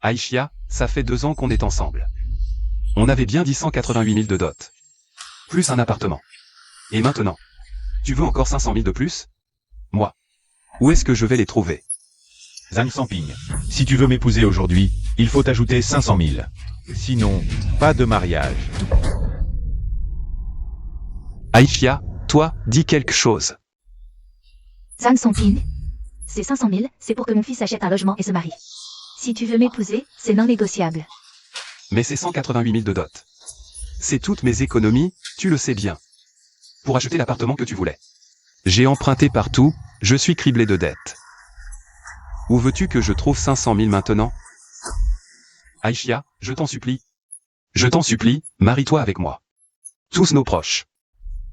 Aïchia, ça fait 2 ans qu'on est ensemble. On avait bien dit 188 000 de dot. Plus un appartement. Et maintenant? Tu veux encore 500 000 de plus? Moi. Où est-ce que je vais les trouver? Zhang Sanping, si tu veux m'épouser aujourd'hui, il faut ajouter 500 000. Sinon, pas de mariage. Aïchia, toi, dis quelque chose. Zhang Sanping. Ces 500 000, c'est pour que mon fils achète un logement et se marie. Si tu veux m'épouser, c'est non négociable. Mais c'est 188 000 de dot. C'est toutes mes économies, tu le sais bien. Pour acheter l'appartement que tu voulais. J'ai emprunté partout, je suis criblé de dettes. Où veux-tu que je trouve 500 000 maintenant? Aïchia, je t'en supplie. Je t'en supplie, marie-toi avec moi. Tous nos proches.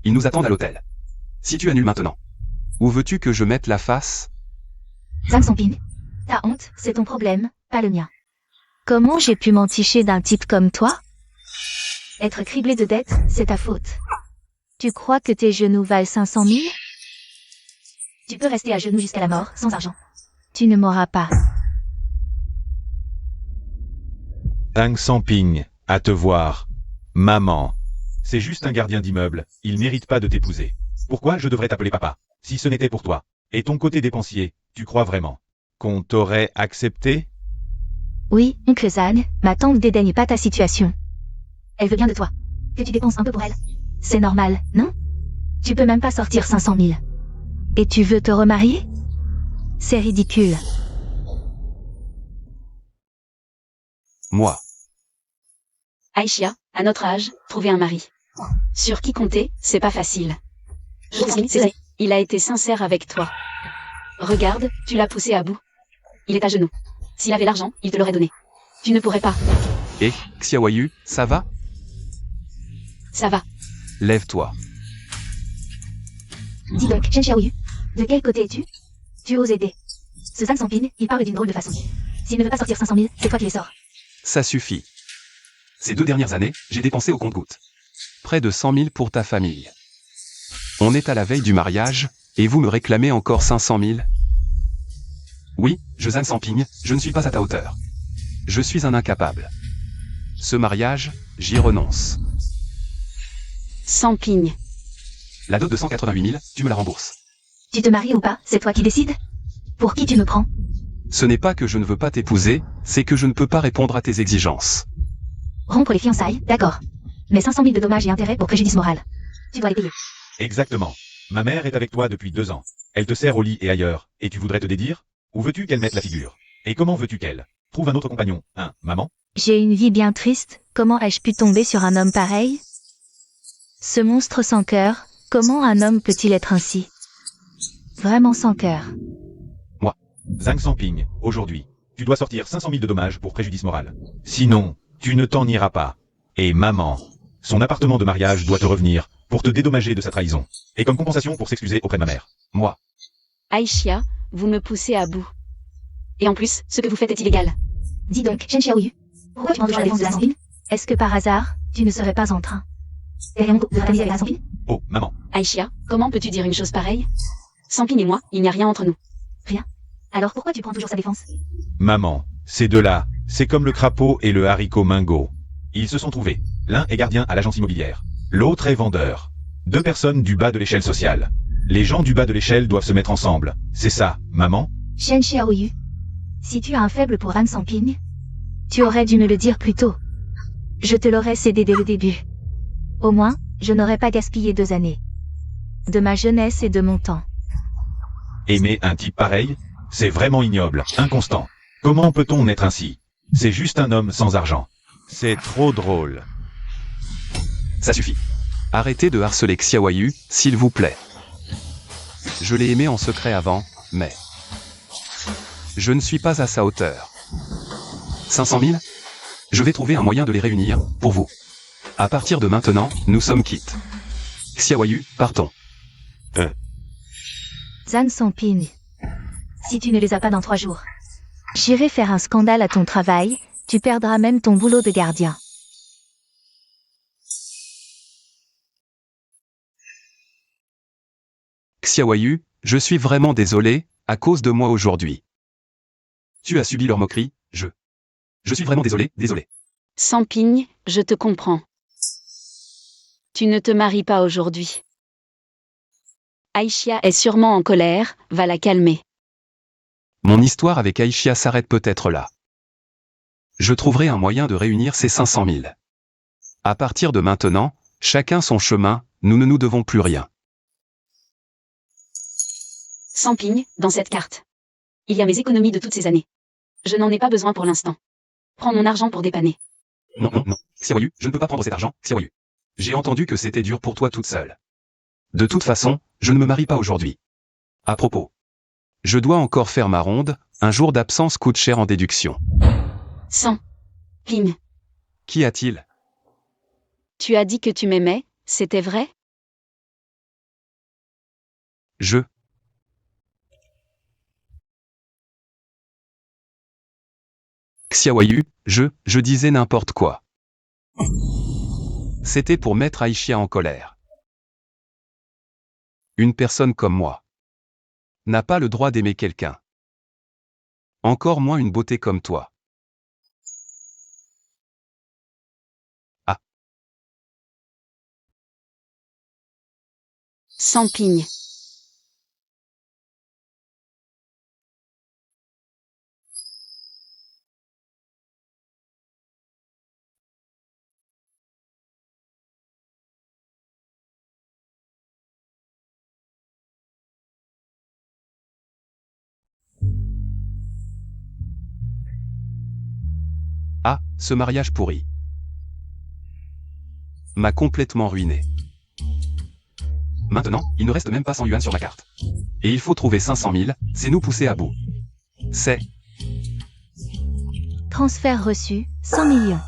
Ils nous attendent à l'hôtel. Si tu annules maintenant. Où veux-tu que je mette la face? Zhang Sanping. Ta honte, c'est ton problème, pas le mien. Comment j'ai pu m'enticher d'un type comme toi? Être criblé de dettes, c'est ta faute. Tu crois que tes genoux valent 500 000? Tu peux rester à genoux jusqu'à la mort, sans argent. Tu ne m'auras pas. Zhang Sanping, à te voir. Maman. C'est juste un gardien d'immeuble, il mérite pas de t'épouser. Pourquoi je devrais t'appeler papa, si ce n'était pour toi? Et ton côté dépensier, tu crois vraiment qu'on t'aurait accepté? Oui, oncle Zhang, ma tante dédaigne pas ta situation. Elle veut bien de toi. Que tu dépenses un peu pour elle. C'est normal, non? Tu peux même pas sortir 500 000. Et tu veux te remarier? C'est ridicule. Moi. Aïchia, à notre âge, trouver un mari. Sur qui compter, c'est pas facile. Il a été sincère avec toi. Regarde, tu l'as poussé à bout. Il est à genoux. S'il avait l'argent, il te l'aurait donné. Tu ne pourrais pas. Et, Xiaoyu, ça va? Ça va. Lève-toi. Dis donc, Chen Xiaoyu. De quel côté es-tu? Tu oses aider. Ce Zhang Sanping, il parle d'une drôle de façon. S'il ne veut pas sortir 500 000, c'est toi qui les sors. Ça suffit. Ces 2 dernières années, j'ai dépensé au compte-gouttes. Près de 100 000 pour ta famille. On est à la veille du mariage, et vous me réclamez encore 500 000? Oui, Zhang Sanping, je ne suis pas à ta hauteur. Je suis un incapable. Ce mariage, j'y renonce. Sanping. La dot de 188 000, tu me la rembourses. Tu te maries ou pas, c'est toi qui décides? Pour qui tu me prends? Ce n'est pas que je ne veux pas t'épouser, c'est que je ne peux pas répondre à tes exigences. Rompre les fiançailles, d'accord. Mais 500 000 de dommages et intérêts pour préjudice moral. Tu dois les payer. Exactement. Ma mère est avec toi depuis 2 ans. Elle te sert au lit et ailleurs, et tu voudrais te dédire? Où veux-tu qu'elle mette la figure? Et comment veux-tu qu'elle trouve un autre compagnon, hein, maman? J'ai une vie bien triste, comment ai-je pu tomber sur un homme pareil? Ce monstre sans cœur, comment un homme peut-il être ainsi? Vraiment sans cœur. Zhang Sanping, aujourd'hui, tu dois sortir 500 000 de dommages pour préjudice moral. Sinon, tu ne t'en iras pas. Et maman, son appartement de mariage doit te revenir pour te dédommager de sa trahison. Et comme compensation pour s'excuser auprès de ma mère. Moi. Aïchia, vous me poussez à bout. Et en plus, ce que vous faites est illégal. Dis donc, Chen Xiaoyu. Pourquoi tu prends toujours la défense de Zhang Sanping? Est-ce que par hasard, tu ne serais pas en train Derrière mon dos, de t'amuser avec Zhang Sanping? Oh, maman. Aïchia, comment peux-tu dire une chose pareille? Sanping et moi, il n'y a rien entre nous. Rien. Alors pourquoi tu prends toujours sa défense? Maman, ces deux-là, c'est comme le crapaud et le haricot mingo. Ils se sont trouvés. L'un est gardien à l'agence immobilière. L'autre est vendeur. 2 personnes du bas de l'échelle sociale. Les gens du bas de l'échelle doivent se mettre ensemble. C'est ça, maman? Chen Xiaoyu. Si tu as un faible pour Zhang Sanping, Tu aurais dû me le dire plus tôt. Je te l'aurais cédé dès le début. Au moins, je n'aurais pas gaspillé 2 années. De ma jeunesse et de mon temps. Aimer un type pareil? C'est vraiment ignoble, inconstant. Comment peut-on être ainsi? C'est juste un homme sans argent. C'est trop drôle. Ça suffit. Arrêtez de harceler Xiaoyu, s'il vous plaît. Je l'ai aimé en secret avant, mais... je ne suis pas à sa hauteur. 500 000? Je vais trouver un moyen de les réunir, pour vous. À partir de maintenant, nous sommes quittes. Xiaoyu, partons. Zhang Sanping. si tu ne les as pas dans 3 jours. J'irai faire un scandale à ton travail, tu perdras même ton boulot de gardien. Xiaoyu, je suis vraiment désolé, à cause de moi aujourd'hui. Tu as subi leur moquerie, je Je suis vraiment désolé, désolé. Samping, je te comprends. Tu ne te maries pas aujourd'hui. Aïchia est sûrement en colère, va la calmer. Mon histoire avec Aïchia s'arrête peut-être là. Je trouverai un moyen de réunir ces 500 000. À partir de maintenant, chacun son chemin, nous ne nous devons plus rien. Samping, dans cette carte. Il y a mes économies de toutes ces années. Je n'en ai pas besoin pour l'instant. Prends mon argent pour dépanner. Non, non, non. Xiaoyu, je ne peux pas prendre cet argent, Xiaoyu. J'ai entendu que c'était dur pour toi toute seule. De toute façon, je ne me marie pas aujourd'hui. À propos. Je dois encore faire ma ronde, un jour d'absence coûte cher en déduction. Samping, Qu'y a-t-il? tu as dit que tu m'aimais, c'était vrai? Xiaoyu, je disais n'importe quoi. C'était pour mettre Aïchia en colère. Une personne comme moi n'a pas le droit d'aimer quelqu'un. Encore moins une beauté comme toi. Ah. Samping. Ah, ce mariage pourri m'a complètement ruiné. Maintenant, il ne reste même pas 100 yuan sur ma carte. Et il faut trouver 500 000, c'est nous pousser à bout. C'est... Transfert reçu, 100 millions.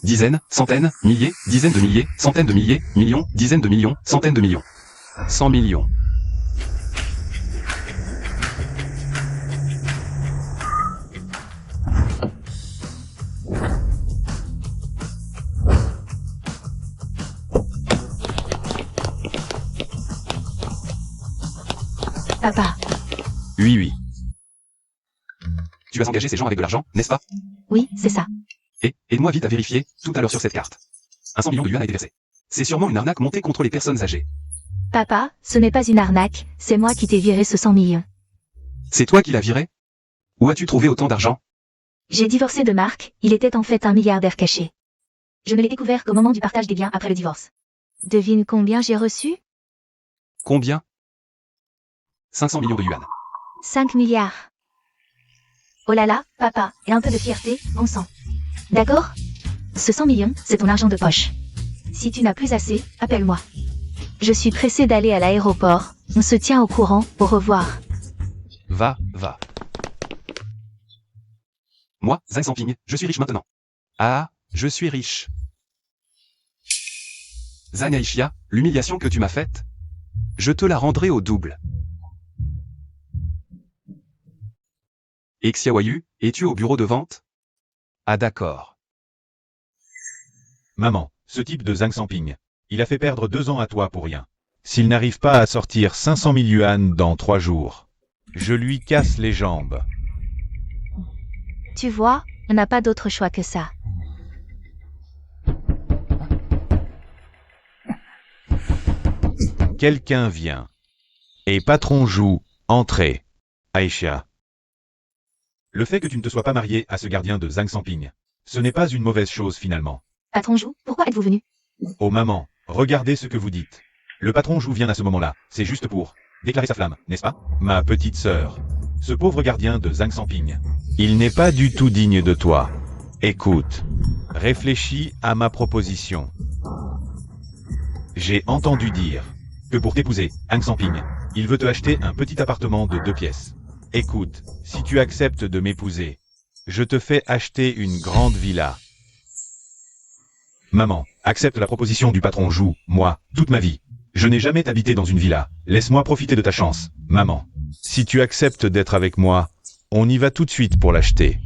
Dizaines, centaines, milliers, dizaines de milliers, centaines de milliers, millions, dizaines de millions, centaines de millions. 100 millions. Papa. Oui, oui. Tu as engagé ces gens avec de l'argent, n'est-ce pas? Oui, c'est ça. Et, aide-moi vite à vérifier, tout à l'heure sur cette carte. Un 100 millions de yuan a été versé. C'est sûrement une arnaque montée contre les personnes âgées. Papa, ce n'est pas une arnaque, c'est moi qui t'ai viré ce 100 millions. C'est toi qui l'as viré? Où as-tu trouvé autant d'argent? J'ai divorcé de Marc, il était en fait un milliardaire caché. Je ne l'ai découvert qu'au moment du partage des biens après le divorce. Devine combien j'ai reçu? Combien? 500 millions de yuan. 5 milliards. Oh là là, papa, et un peu de fierté, bon sang. D'accord? Ce 100 millions, c'est ton argent de poche. Si tu n'as plus assez, appelle-moi. Je suis pressée d'aller à l'aéroport. On se tient au courant, au revoir. Va, va. Moi, Zhang Samping, je suis riche maintenant. Ah, je suis riche. Zhang Aïchia, l'humiliation que tu m'as faite, je te la rendrai au double. Et Xiaoyu, es-tu au bureau de vente? Ah d'accord. Maman, ce type de Zhang Samping, il a fait perdre 2 ans à toi pour rien. S'il n'arrive pas à sortir 500 000 yuan dans 3 jours, je lui casse les jambes. Tu vois, on n'a pas d'autre choix que ça. Quelqu'un vient. Et patron joue, entrez. Aïchia. Le fait que tu ne te sois pas marié à ce gardien de Zhang Samping, ce n'est pas une mauvaise chose finalement. Patron Jou, pourquoi êtes-vous venu? Oh maman, regardez ce que vous dites. Le patron Jou vient à ce moment-là, c'est juste pour déclarer sa flamme, n'est-ce pas? Ma petite sœur. Ce pauvre gardien de Zhang Samping, il n'est pas du tout digne de toi. Écoute, réfléchis à ma proposition. J'ai entendu dire que pour t'épouser, Zhang Samping, il veut te acheter un petit appartement de 2 pièces. Écoute, si tu acceptes de m'épouser, je te fais acheter une grande villa. Maman, accepte la proposition du patron Jou, moi, toute ma vie. Je n'ai jamais habité dans une villa, laisse-moi profiter de ta chance, maman. Si tu acceptes d'être avec moi, on y va tout de suite pour l'acheter.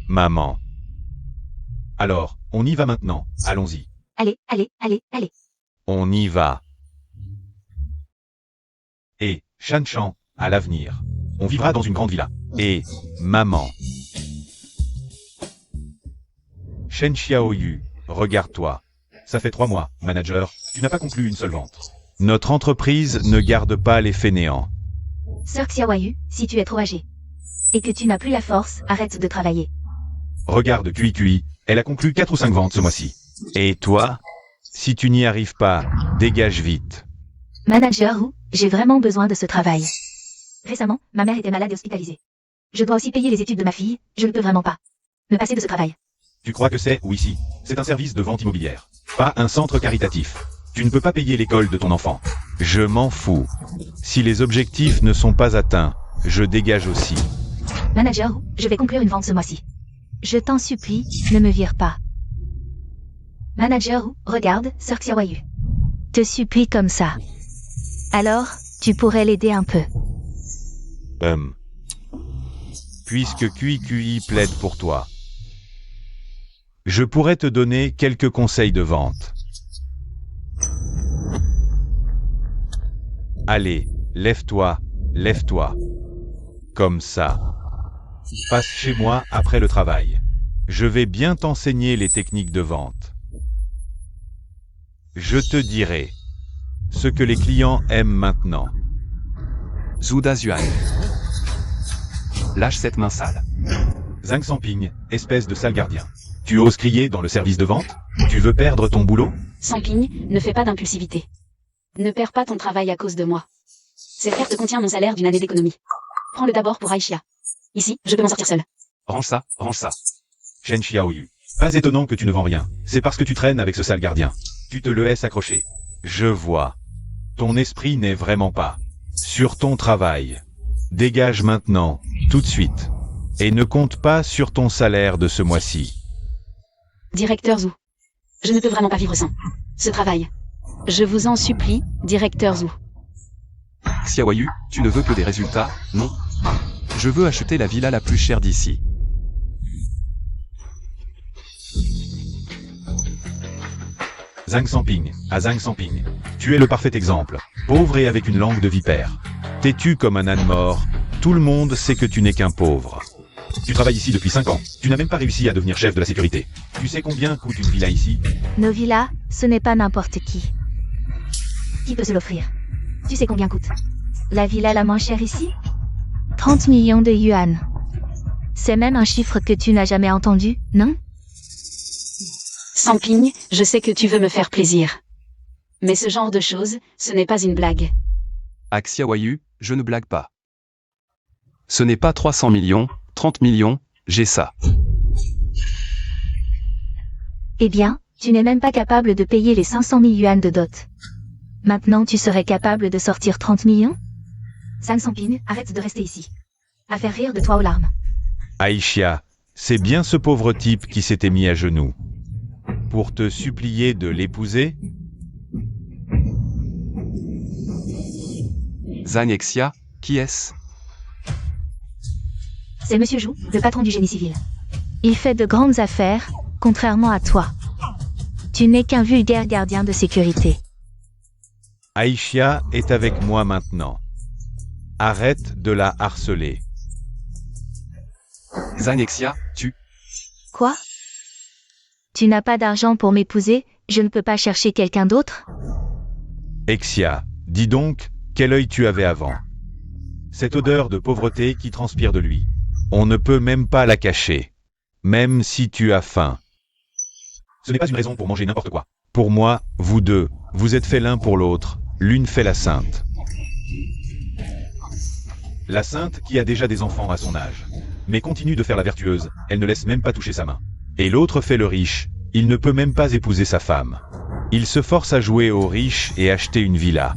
Maman. Alors, on y va maintenant, allons-y. Allez, allez, allez, allez. On y va. Et, Shan Chan, à l'avenir, on vivra dans une grande villa. Et maman. Shen Xiaoyu, regarde-toi. Ça fait 3 mois, manager, tu n'as pas conclu une seule vente. Notre entreprise ne garde pas les fainéants. Sœur Xiaoyu, si tu es trop âgée et que tu n'as plus la force, arrête de travailler. Regarde QI, elle a conclu 4 ou 5 ventes ce mois-ci. Et toi? Si tu n'y arrives pas, dégage vite. Manager Wu, j'ai vraiment besoin de ce travail. Récemment, ma mère était malade et hospitalisée. Je dois aussi payer les études de ma fille, je ne peux vraiment pas me passer de ce travail. Tu crois que c'est, ou ici, c'est un service de vente immobilière, pas un centre caritatif. Tu ne peux pas payer l'école de ton enfant. Je m'en fous. Si les objectifs ne sont pas atteints, je dégage aussi. Manager Wu, je vais conclure une vente ce mois-ci. Je t'en supplie, ne me vire pas. Manager Wu, regarde, Sœur Xiaoyu. Te supplie comme ça. Alors, tu pourrais l'aider un peu. Puisque QI plaide pour toi, je pourrais te donner quelques conseils de vente. Allez, lève-toi, lève-toi. Comme ça. Passe chez moi après le travail. Je vais bien t'enseigner les techniques de vente. Je te dirai ce que les clients aiment maintenant. Zhuda Zuan. Lâche cette main sale. Zhang Samping, espèce de sale gardien. Tu oses crier dans le service de vente? Tu veux perdre ton boulot? Samping, ne fais pas d'impulsivité. Ne perds pas ton travail à cause de moi. Cette carte contient mon salaire d'une année d'économie. Prends-le d'abord pour Aishia. Ici, je peux m'en sortir seul. Range ça, range ça. Shen Xiaoyu. Pas étonnant que tu ne vends rien. C'est parce que tu traînes avec ce sale gardien. Tu te le laisses accrocher. Je vois. Ton esprit n'est vraiment pas sur ton travail. Dégage maintenant, tout de suite. Et ne compte pas sur ton salaire de ce mois-ci. Directeur Zhu. Je ne peux vraiment pas vivre sans ce travail. Je vous en supplie, directeur Zhu. Xiaoyu, tu ne veux que des résultats, non? Je veux acheter la villa la plus chère d'ici. Zhang Samping, à Zhang Samping. Tu es le parfait exemple. Pauvre et avec une langue de vipère. Têtu comme un âne mort. Tout le monde sait que tu n'es qu'un pauvre. Tu travailles ici depuis 5 ans. Tu n'as même pas réussi à devenir chef de la sécurité. Tu sais combien coûte une villa ici? Nos villas, ce n'est pas n'importe qui. Qui peut se l'offrir? Tu sais combien coûte? La villa la moins chère ici? 30 millions de yuan. C'est même un chiffre que tu n'as jamais entendu, non? Samping, je sais que tu veux me faire plaisir. Mais ce genre de choses, ce n'est pas une blague. À Xiaoyu, je ne blague pas. Ce n'est pas 300 millions, 30 millions, j'ai ça. Eh bien, tu n'es même pas capable de payer les 500 000 yuan de dot. Maintenant tu serais capable de sortir 30 millions? Zhang Samping, arrête de rester ici. À faire rire de toi aux larmes. Aishia, c'est bien ce pauvre type qui s'était mis à genoux. Pour te supplier de l'épouser? Zhang et Xia, qui est-ce? C'est Monsieur Zhu, le patron du génie civil. Il fait de grandes affaires, contrairement à toi. Tu n'es qu'un vulgaire gardien de sécurité. Aishia est avec moi maintenant. Arrête de la harceler. Zhang et Xia, tu... Quoi? Tu n'as pas d'argent pour m'épouser, je ne peux pas chercher quelqu'un d'autre? Exia, dis donc, quel œil tu avais avant? Cette odeur de pauvreté qui transpire de lui. On ne peut même pas la cacher. Même si tu as faim. Ce n'est pas une raison pour manger n'importe quoi. Pour moi, vous deux, vous êtes faits l'un pour l'autre, l'une fait la sainte. La sainte qui a déjà des enfants à son âge. Mais continue de faire la vertueuse, elle ne laisse même pas toucher sa main. Et l'autre fait le riche, il ne peut même pas épouser sa femme. Il se force à jouer aux riches et acheter une villa.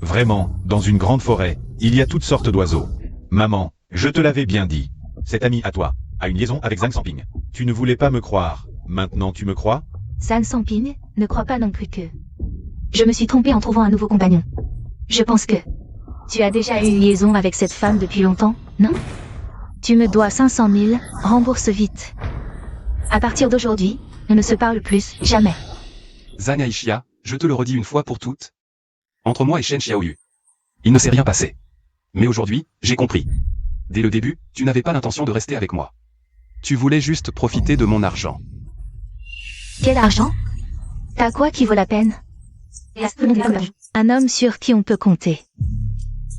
Vraiment, dans une grande forêt, il y a toutes sortes d'oiseaux. Maman, je te l'avais bien dit. Cet ami à toi a une liaison avec Zhang Samping. Tu ne voulais pas me croire, maintenant tu me crois? Zhang Samping, ne crois pas non plus que... Je me suis trompée en trouvant un nouveau compagnon. Je pense que... Tu as déjà eu une liaison avec cette femme depuis longtemps, non? Tu me dois 500 000, rembourse vite. À partir d'aujourd'hui, on ne se parle plus, jamais. Zhang Aishia, je te le redis une fois pour toutes. Entre moi et Shen Xiaoyu, il ne s'est rien passé. Mais aujourd'hui, j'ai compris. Dès le début, tu n'avais pas l'intention de rester avec moi. Tu voulais juste profiter de mon argent. Quel argent? T'as quoi qui vaut la peine? Un homme sur qui on peut compter.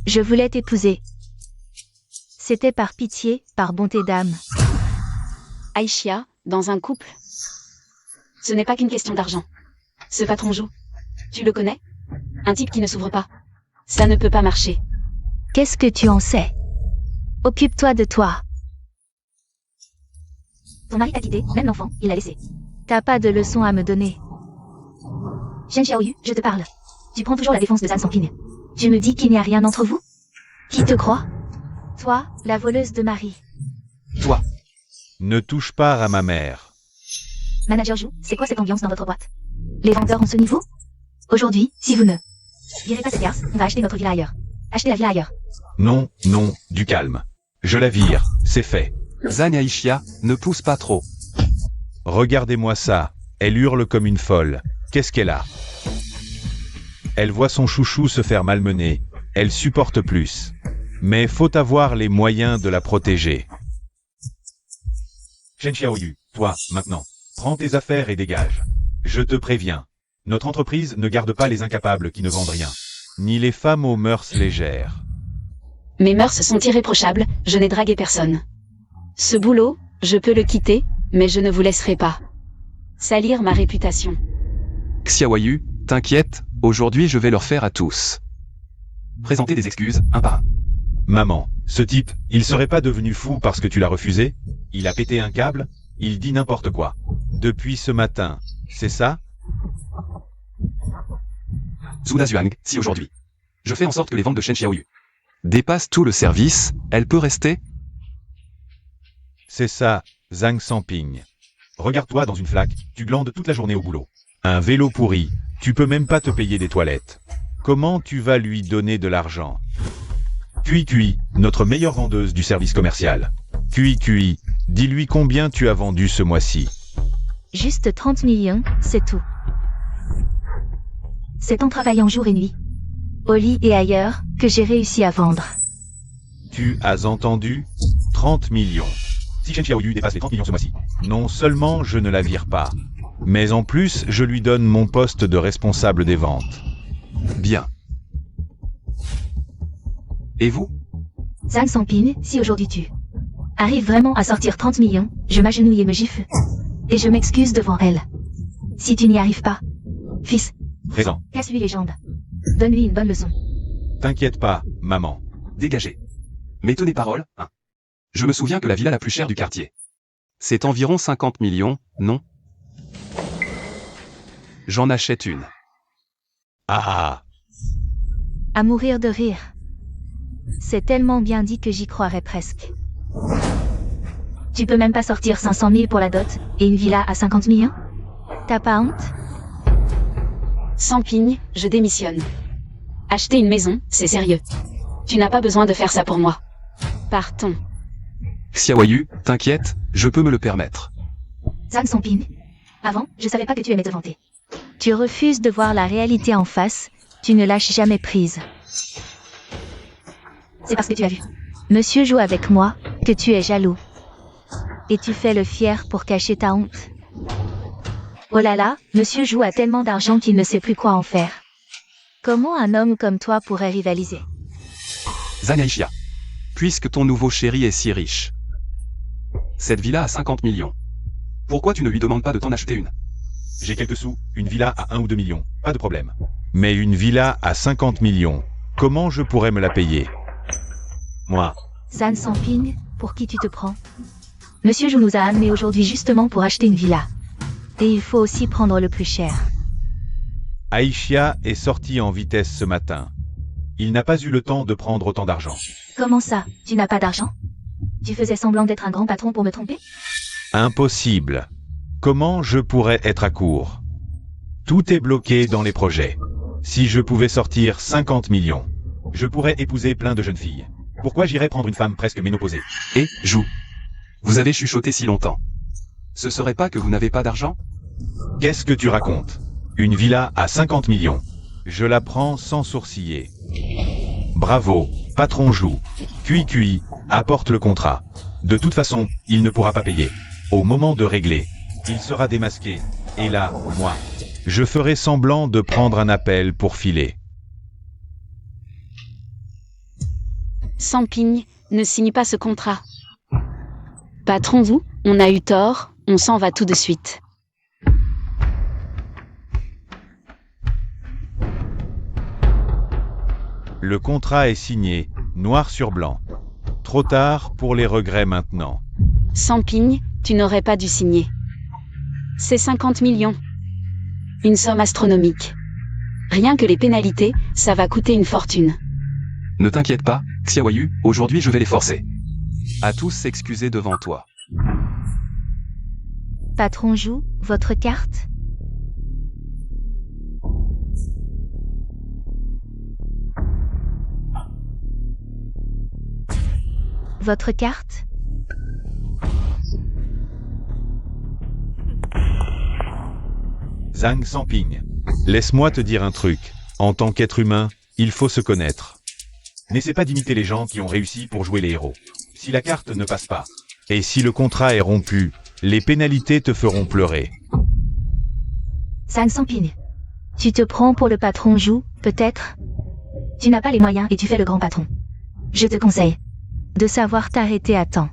Je voulais t'épouser. C'était par pitié, par bonté d'âme. Aïchia, dans un couple, ce n'est pas qu'une question d'argent. Ce patron Jou, tu le connais? Un type qui ne s'ouvre pas. Ça ne peut pas marcher. Qu'est-ce que tu en sais? Occupe-toi de toi. Ton mari t'a quitté, même l'enfant, il l'a laissé. T'as pas de leçons à me donner. Shen Xiaoyu, je te parle. Tu prends toujours la défense de Zhan Samping. Tu me dis qu'il n'y a rien entre vous? Qui te croit? Toi, la voleuse de mari. Toi, Ne touche pas à ma mère. Manager Jou, c'est quoi cette ambiance dans votre boîte? Les vendeurs ont ce niveau? Aujourd'hui, si vous ne virez pas cette garce, on va acheter notre villa ailleurs. Achetez la villa ailleurs. Non, non, du calme. Je la vire, c'est fait. Zhan Aïchia, ne pousse pas trop. Regardez-moi ça. Elle hurle comme une folle. Qu'est-ce qu'elle a? Elle voit son chouchou se faire malmener. Elle supporte plus. Mais faut avoir les moyens de la protéger. Shen Xiaoyu, toi, maintenant, prends tes affaires et dégage. Je te préviens. Notre entreprise ne garde pas les incapables qui ne vendent rien. Ni les femmes aux mœurs légères. Mes mœurs sont irréprochables, je n'ai dragué personne. Ce boulot, je peux le quitter, mais je ne vous laisserai pas salir ma réputation. Xiaoyu, t'inquiète, aujourd'hui je vais leur faire à tous. Présenter des excuses, un par un. Maman, ce type, il serait pas devenu fou parce que tu l'as refusé? Il a pété un câble? Il dit n'importe quoi. Depuis ce matin, c'est ça? Zhuda Zhuang, si aujourd'hui. Je fais en sorte que les ventes de Shen Xiaoyu dépassent tout le service, elle peut rester? C'est ça, Zhang Samping. Regarde-toi dans une flaque, tu glandes toute la journée au boulot. Un vélo pourri, tu peux même pas te payer des toilettes. Comment tu vas lui donner de l'argent? Cui, notre meilleure vendeuse du service commercial. Cui, dis-lui combien tu as vendu ce mois-ci. Juste 30 millions, c'est tout. C'est en travaillant jour et nuit, Au lit et ailleurs, que j'ai réussi à vendre. Tu as entendu? 30 millions. Si Shen Xiaoyu dépasse les 30 millions ce mois-ci, non seulement je ne la vire pas, mais en plus je lui donne mon poste de responsable des ventes. Bien. Et vous? Zhan Samping, si aujourd'hui tu arrives vraiment à sortir 30 millions, je m'agenouille et me gifle. Et je m'excuse devant elle. Si tu n'y arrives pas, fils, Présent. casse-lui les jambes. Donne-lui une bonne leçon. T'inquiète pas, maman. Dégagez. Mais tenez parole, hein. Je me souviens que la villa la plus chère du quartier, c'est environ 50 millions, non? J'en achète une. Ah. À mourir de rire. C'est tellement bien dit que j'y croirais presque. Tu peux même pas sortir 500 000 pour la dot, et une villa à 50 millions? T'as pas honte? Samping, je démissionne. Acheter une maison, c'est sérieux. Tu n'as pas besoin de faire ça pour moi. Partons. Xiaoyu, t'inquiète, je peux me le permettre. Zhan Samping. Avant, je savais pas que tu aimais te vanter. Tu refuses de voir la réalité en face, tu ne lâches jamais prise. C'est parce que tu as vu. Monsieur joue avec moi, que tu es jaloux. Et tu fais le fier pour cacher ta honte. Oh là là, monsieur joue a tellement d'argent qu'il ne sait plus quoi en faire. Comment un homme comme toi pourrait rivaliser? Zhan Aïchia. Puisque ton nouveau chéri est si riche. Cette villa a 50 millions. Pourquoi tu ne lui demandes pas de t'en acheter une? J'ai quelques sous, une villa à 1 ou 2 millions, pas de problème. Mais une villa à 50 millions, comment je pourrais me la payer? Moi. Zhan Samping, pour qui tu te prends? Monsieur Jou nous a amenés aujourd'hui justement pour acheter une villa. Et il faut aussi prendre le plus cher. Aïchia est sorti en vitesse ce matin. Il n'a pas eu le temps de prendre autant d'argent. Comment ça, tu n'as pas d'argent? Tu faisais semblant d'être un grand patron pour me tromper? Impossible. Comment je pourrais être à court? Tout est bloqué dans les projets. Si je pouvais sortir 50 millions, je pourrais épouser plein de jeunes filles. Pourquoi j'irais prendre une femme presque ménopausée? Et, Jou. Vous avez chuchoté si longtemps. Ce serait pas que vous n'avez pas d'argent? Qu'est-ce que tu racontes? Une villa à 50 millions. Je la prends sans sourciller. Bravo, patron Jou. Cui, Apporte le contrat. De toute façon, il ne pourra pas payer. Au moment de régler, il sera démasqué. Et là, moi, je ferai semblant de prendre un appel pour filer. Samping, ne signe pas ce contrat. Patron, vous, on a eu tort, on s'en va tout de suite. Le contrat est signé, noir sur blanc. Trop tard pour les regrets maintenant. Samping, tu n'aurais pas dû signer. C'est 50 millions. Une somme astronomique. Rien que les pénalités, ça va coûter une fortune. Ne t'inquiète pas, Xiaoyu, aujourd'hui je vais les forcer. À tous s'excuser devant toi. Patron Zhu, votre carte? Votre carte? Zhang Samping. Laisse-moi te dire un truc. En tant qu'être humain, il faut se connaître. N'essaie pas d'imiter les gens qui ont réussi pour jouer les héros. Si la carte ne passe pas, et si le contrat est rompu, les pénalités te feront pleurer. Zhang Samping. Tu te prends pour le patron Zhu, peut-être? Tu n'as pas les moyens et tu fais le grand patron. Je te conseille de savoir t'arrêter à temps.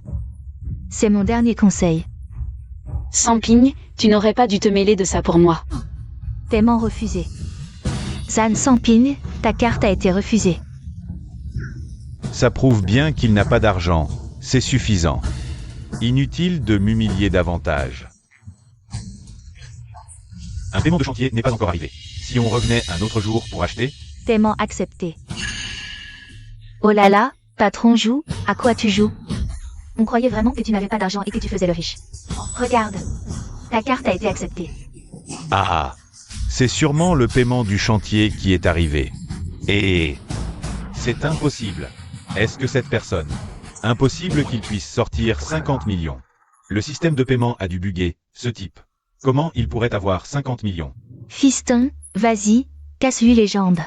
C'est mon dernier conseil. Samping, tu n'aurais pas dû te mêler de ça pour moi. Paiement refusé. Zhang Samping, ta carte a été refusée. Ça prouve bien qu'il n'a pas d'argent. C'est suffisant. Inutile de m'humilier davantage. Un paiement de chantier n'est pas encore arrivé. Si on revenait un autre jour pour acheter, Paiement accepté. Oh là là, patron Zhu, à quoi tu joues? On croyait vraiment que tu n'avais pas d'argent et que tu faisais le riche. Regarde, ta carte a été acceptée. ah, c'est sûrement le paiement du chantier qui est arrivé. Et c'est impossible. Est-ce que cette personne, impossible qu'il puisse sortir 50 millions. Le système de paiement a dû bugger, ce type. Comment il pourrait avoir 50 millions? Fiston, vas-y, casse-lui les jambes.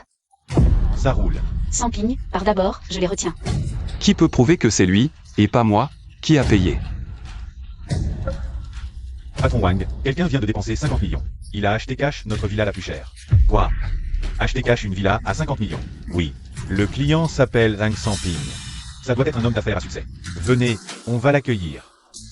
Ça roule. Samping, par d'abord, je les retiens. Qui peut prouver que c'est lui, et pas moi, qui a payé? Patron Wang, quelqu'un vient de dépenser 50 millions. Il a acheté cash notre villa la plus chère. Quoi? Acheter cash une villa à 50 millions. Oui. Le client s'appelle Zhang Samping. Ça doit être un homme d'affaires à succès. Venez, on va l'accueillir.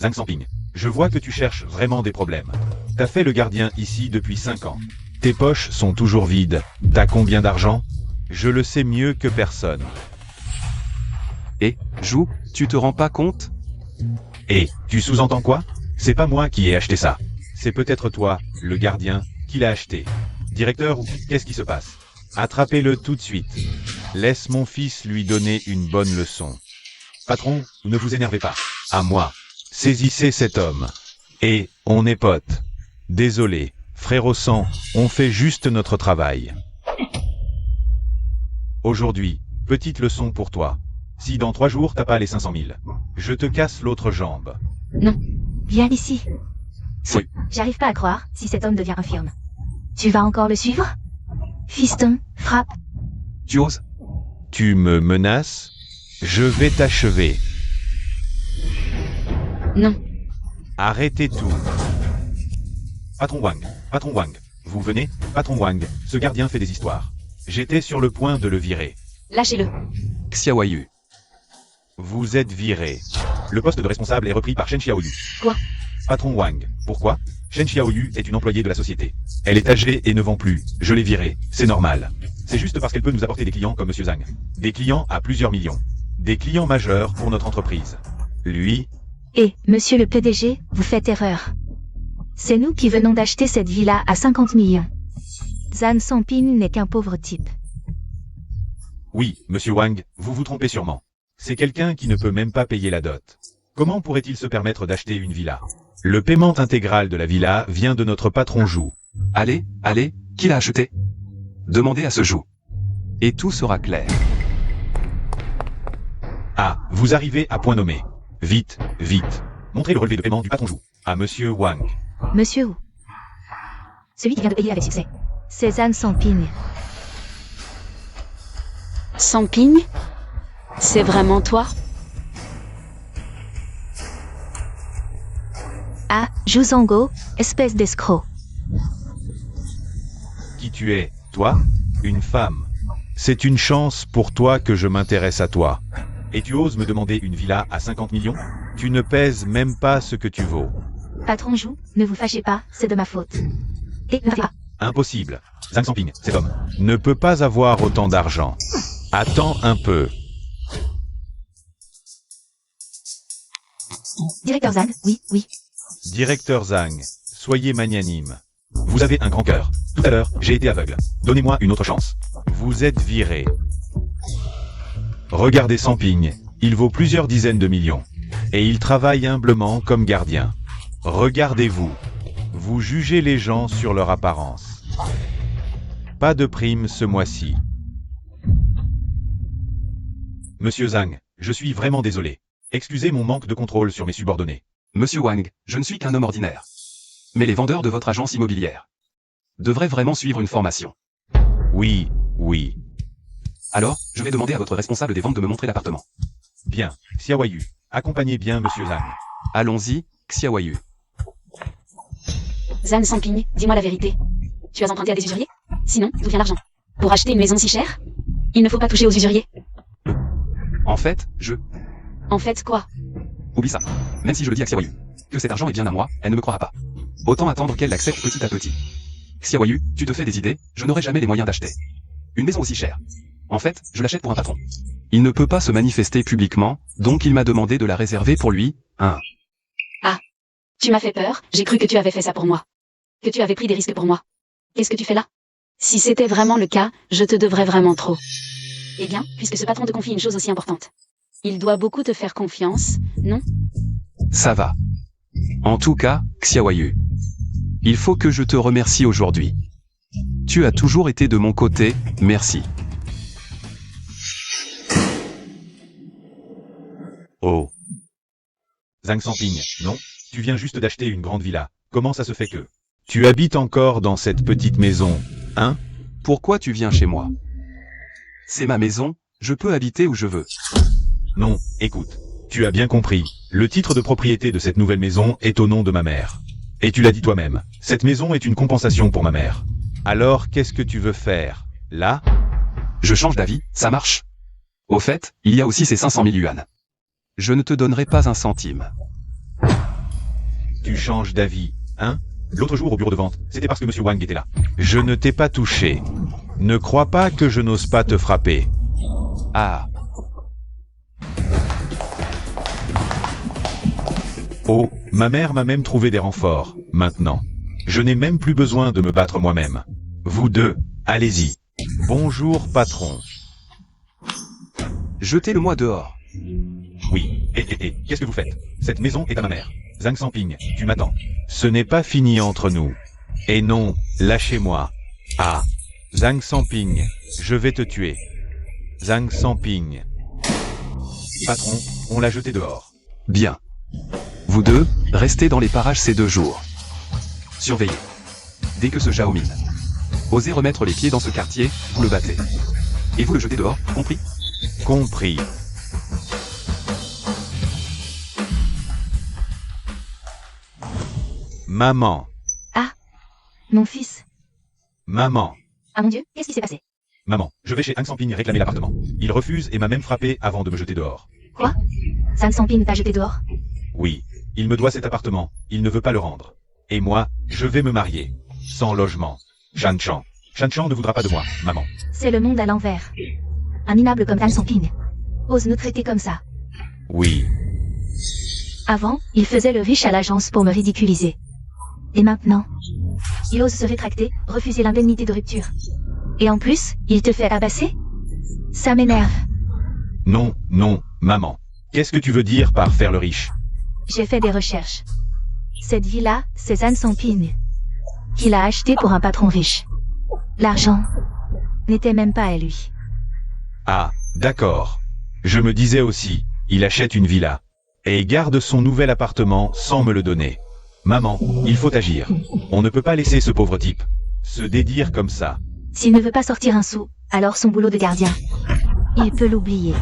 Zhang Samping, je vois que tu cherches vraiment des problèmes. T'as fait le gardien ici depuis 5 ans. Tes poches sont toujours vides. T'as combien d'argent? Je le sais mieux que personne. Et, Zhu, tu te rends pas compte? Et, tu sous-entends quoi? C'est pas moi qui ai acheté ça. C'est peut-être toi, le gardien, qui l'a acheté. Directeur ou qu'est-ce qui se passe? Attrapez-le tout de suite. Laisse mon fils lui donner une bonne leçon. Patron, ne vous énervez pas. À moi. Saisissez cet homme. Et, on est potes. Désolé, frère au sang, on fait juste notre travail. Aujourd'hui, petite leçon pour toi. Si dans 3 jours t'as pas les 500 000, je te casse l'autre jambe. Non. Viens ici. Oui. J'arrive pas à croire si cet homme devient infirme. Tu vas encore le suivre? Fiston, frappe. Tu oses? Tu me menaces? Je vais t'achever. Non. Arrêtez tout. Patron Wang, vous venez? Patron Wang, ce gardien fait des histoires. J'étais sur le point de le virer. Lâchez-le. Xiaoyu. Vous êtes viré. Le poste de responsable est repris par Shen Xiaoyu. Quoi? Patron Wang, pourquoi? Shen Xiaoyu est une employée de la société. Elle est âgée et ne vend plus. Je l'ai virée. C'est normal. C'est juste parce qu'elle peut nous apporter des clients comme Monsieur Zhang. Des clients à plusieurs millions. Des clients majeurs pour notre entreprise. Lui, Et, monsieur le PDG, vous faites erreur. C'est nous qui venons d'acheter cette villa à 50 millions. Zhang Samping n'est qu'un pauvre type. oui, Monsieur Wang, vous vous trompez sûrement. C'est quelqu'un qui ne peut même pas payer la dot. Comment pourrait-il se permettre d'acheter une villa? Le paiement intégral de la villa vient de notre patron Zhu. Allez, qui l'a acheté? Demandez à ce Zhu. Et tout sera clair. Ah, vous arrivez à point nommé. Vite, vite. Montrez le relevé de paiement du patron Zhu à Monsieur Wang. Monsieur Wu. Celui qui vient de payer avec succès. C'est Zhang Samping. Samping? C'est vraiment toi? Ah, Juzango, espèce d'escroc. Qui tu es, toi? Une femme. C'est une chance pour toi que je m'intéresse à toi. Et tu oses me demander une villa à 50 millions? Tu ne pèses même pas ce que tu vaux. Patron Jou, ne vous fâchez pas, c'est de ma faute. Et ne fâchez pas. Impossible. Zhang Samping, cet homme, ne peut pas avoir autant d'argent. Attends un peu. Directeur Zhang, oui, oui. Directeur Zhang, soyez magnanime. Vous avez un grand cœur. Tout à l'heure, j'ai été aveugle. Donnez-moi une autre chance. Vous êtes viré. Regardez Samping, il vaut plusieurs dizaines de millions. Et il travaille humblement comme gardien. Regardez-vous. Vous jugez les gens sur leur apparence. Pas de prime ce mois-ci. Monsieur Zhang, je suis vraiment désolé. Excusez mon manque de contrôle sur mes subordonnés. Monsieur Wang, je ne suis qu'un homme ordinaire. Mais les vendeurs de votre agence immobilière devraient vraiment suivre une formation. Oui, oui. Alors, je vais demander à votre responsable des ventes de me montrer l'appartement. Bien, Xiaoyu, accompagnez bien Monsieur Zhang. Allons-y, Xiaoyu. Zhang Samping, dis-moi la vérité. Tu as emprunté à des usuriers? Sinon, d'où vient l'argent? Pour acheter une maison si chère? Il ne faut pas toucher aux usuriers. En fait, En fait, quoi? Oublie ça. Même si je le dis à Xiaoyu, que cet argent est bien à moi, elle ne me croira pas. Autant attendre qu'elle l'accepte petit à petit. Xiaoyu, tu te fais des idées, je n'aurai jamais les moyens d'acheter une maison aussi chère. En fait, je l'achète pour un patron. Il ne peut pas se manifester publiquement, donc il m'a demandé de la réserver pour lui, Tu m'as fait peur, j'ai cru que tu avais fait ça pour moi. Que tu avais pris des risques pour moi. Qu'est-ce que tu fais là? Si c'était vraiment le cas, je te devrais vraiment trop. Eh bien, puisque ce patron te confie une chose aussi importante. Il doit beaucoup te faire confiance, non? Ça va. En tout cas, Xiaoyu. Il faut que je te remercie aujourd'hui. Tu as toujours été de mon côté, merci. Oh. Zhang Samping, non? Tu viens juste d'acheter une grande villa. Comment ça se fait que tu habites encore dans cette petite maison, hein? Pourquoi tu viens chez moi? C'est ma maison, je peux habiter où je veux. Non, écoute. Tu as bien compris. Le titre de propriété de cette nouvelle maison est au nom de ma mère. Et tu l'as dit toi-même. Cette maison est une compensation pour ma mère. Alors, qu'est-ce que tu veux faire, là? Je change d'avis, ça marche. Au fait, il y a aussi ces 500 000 yuan. Je ne te donnerai pas un centime. Tu changes d'avis, hein? L'autre jour au bureau de vente, c'était parce que Monsieur Wang était là. Je ne t'ai pas touché. Ne crois pas que je n'ose pas te frapper. Ah, Oh, ma mère m'a même trouvé des renforts, maintenant. Je n'ai même plus besoin de me battre moi-même. Vous deux, allez-y. Bonjour, patron. jetez-le-moi dehors. Oui, qu'est-ce que vous faites? Cette maison est à ma mère. Zhang Samping, tu m'attends. Ce n'est pas fini entre nous. Et non, lâchez-moi. Ah, Zhang Samping, je vais te tuer. Zhang Samping. Patron, on l'a jeté dehors. Bien. Vous deux, restez dans les parages ces 2 jours. Surveillez. Dès que ce Xiaomin osez remettre les pieds dans ce quartier, vous le battez. Et vous le jetez dehors, compris? Compris. Maman, Mon fils. maman, Ah mon Dieu, qu'est-ce qui s'est passé? maman, je vais chez Zhang Samping réclamer l'appartement. Il refuse et m'a même frappé avant de me jeter dehors. Quoi? Zhang Samping t'a jeté dehors? Oui, il me doit cet appartement, il ne veut pas le rendre. Et moi, je vais me marier. Sans logement. Shan Chan. Shan Chan ne voudra pas de moi, maman. C'est le monde à l'envers. Un minable comme Zhang Samping ose nous traiter comme ça. Oui. Avant, il faisait le riche à l'agence pour me ridiculiser. Et maintenant, il ose se rétracter, refuser l'indemnité de rupture. Et en plus, il te fait abasser? Ça m'énerve. Non, non, maman. Qu'est-ce que tu veux dire par faire le riche? J'ai fait des recherches. Cette villa, c'est Zhang Samping qui l'a achetée pour un patron riche. L'argent n'était même pas à lui. Ah, d'accord. Je me disais aussi, il achète une villa. Et garde son nouvel appartement sans me le donner. Maman, il faut agir. On ne peut pas laisser ce pauvre type se dédire comme ça. S'il ne veut pas sortir un sou, alors son boulot de gardien, il peut l'oublier.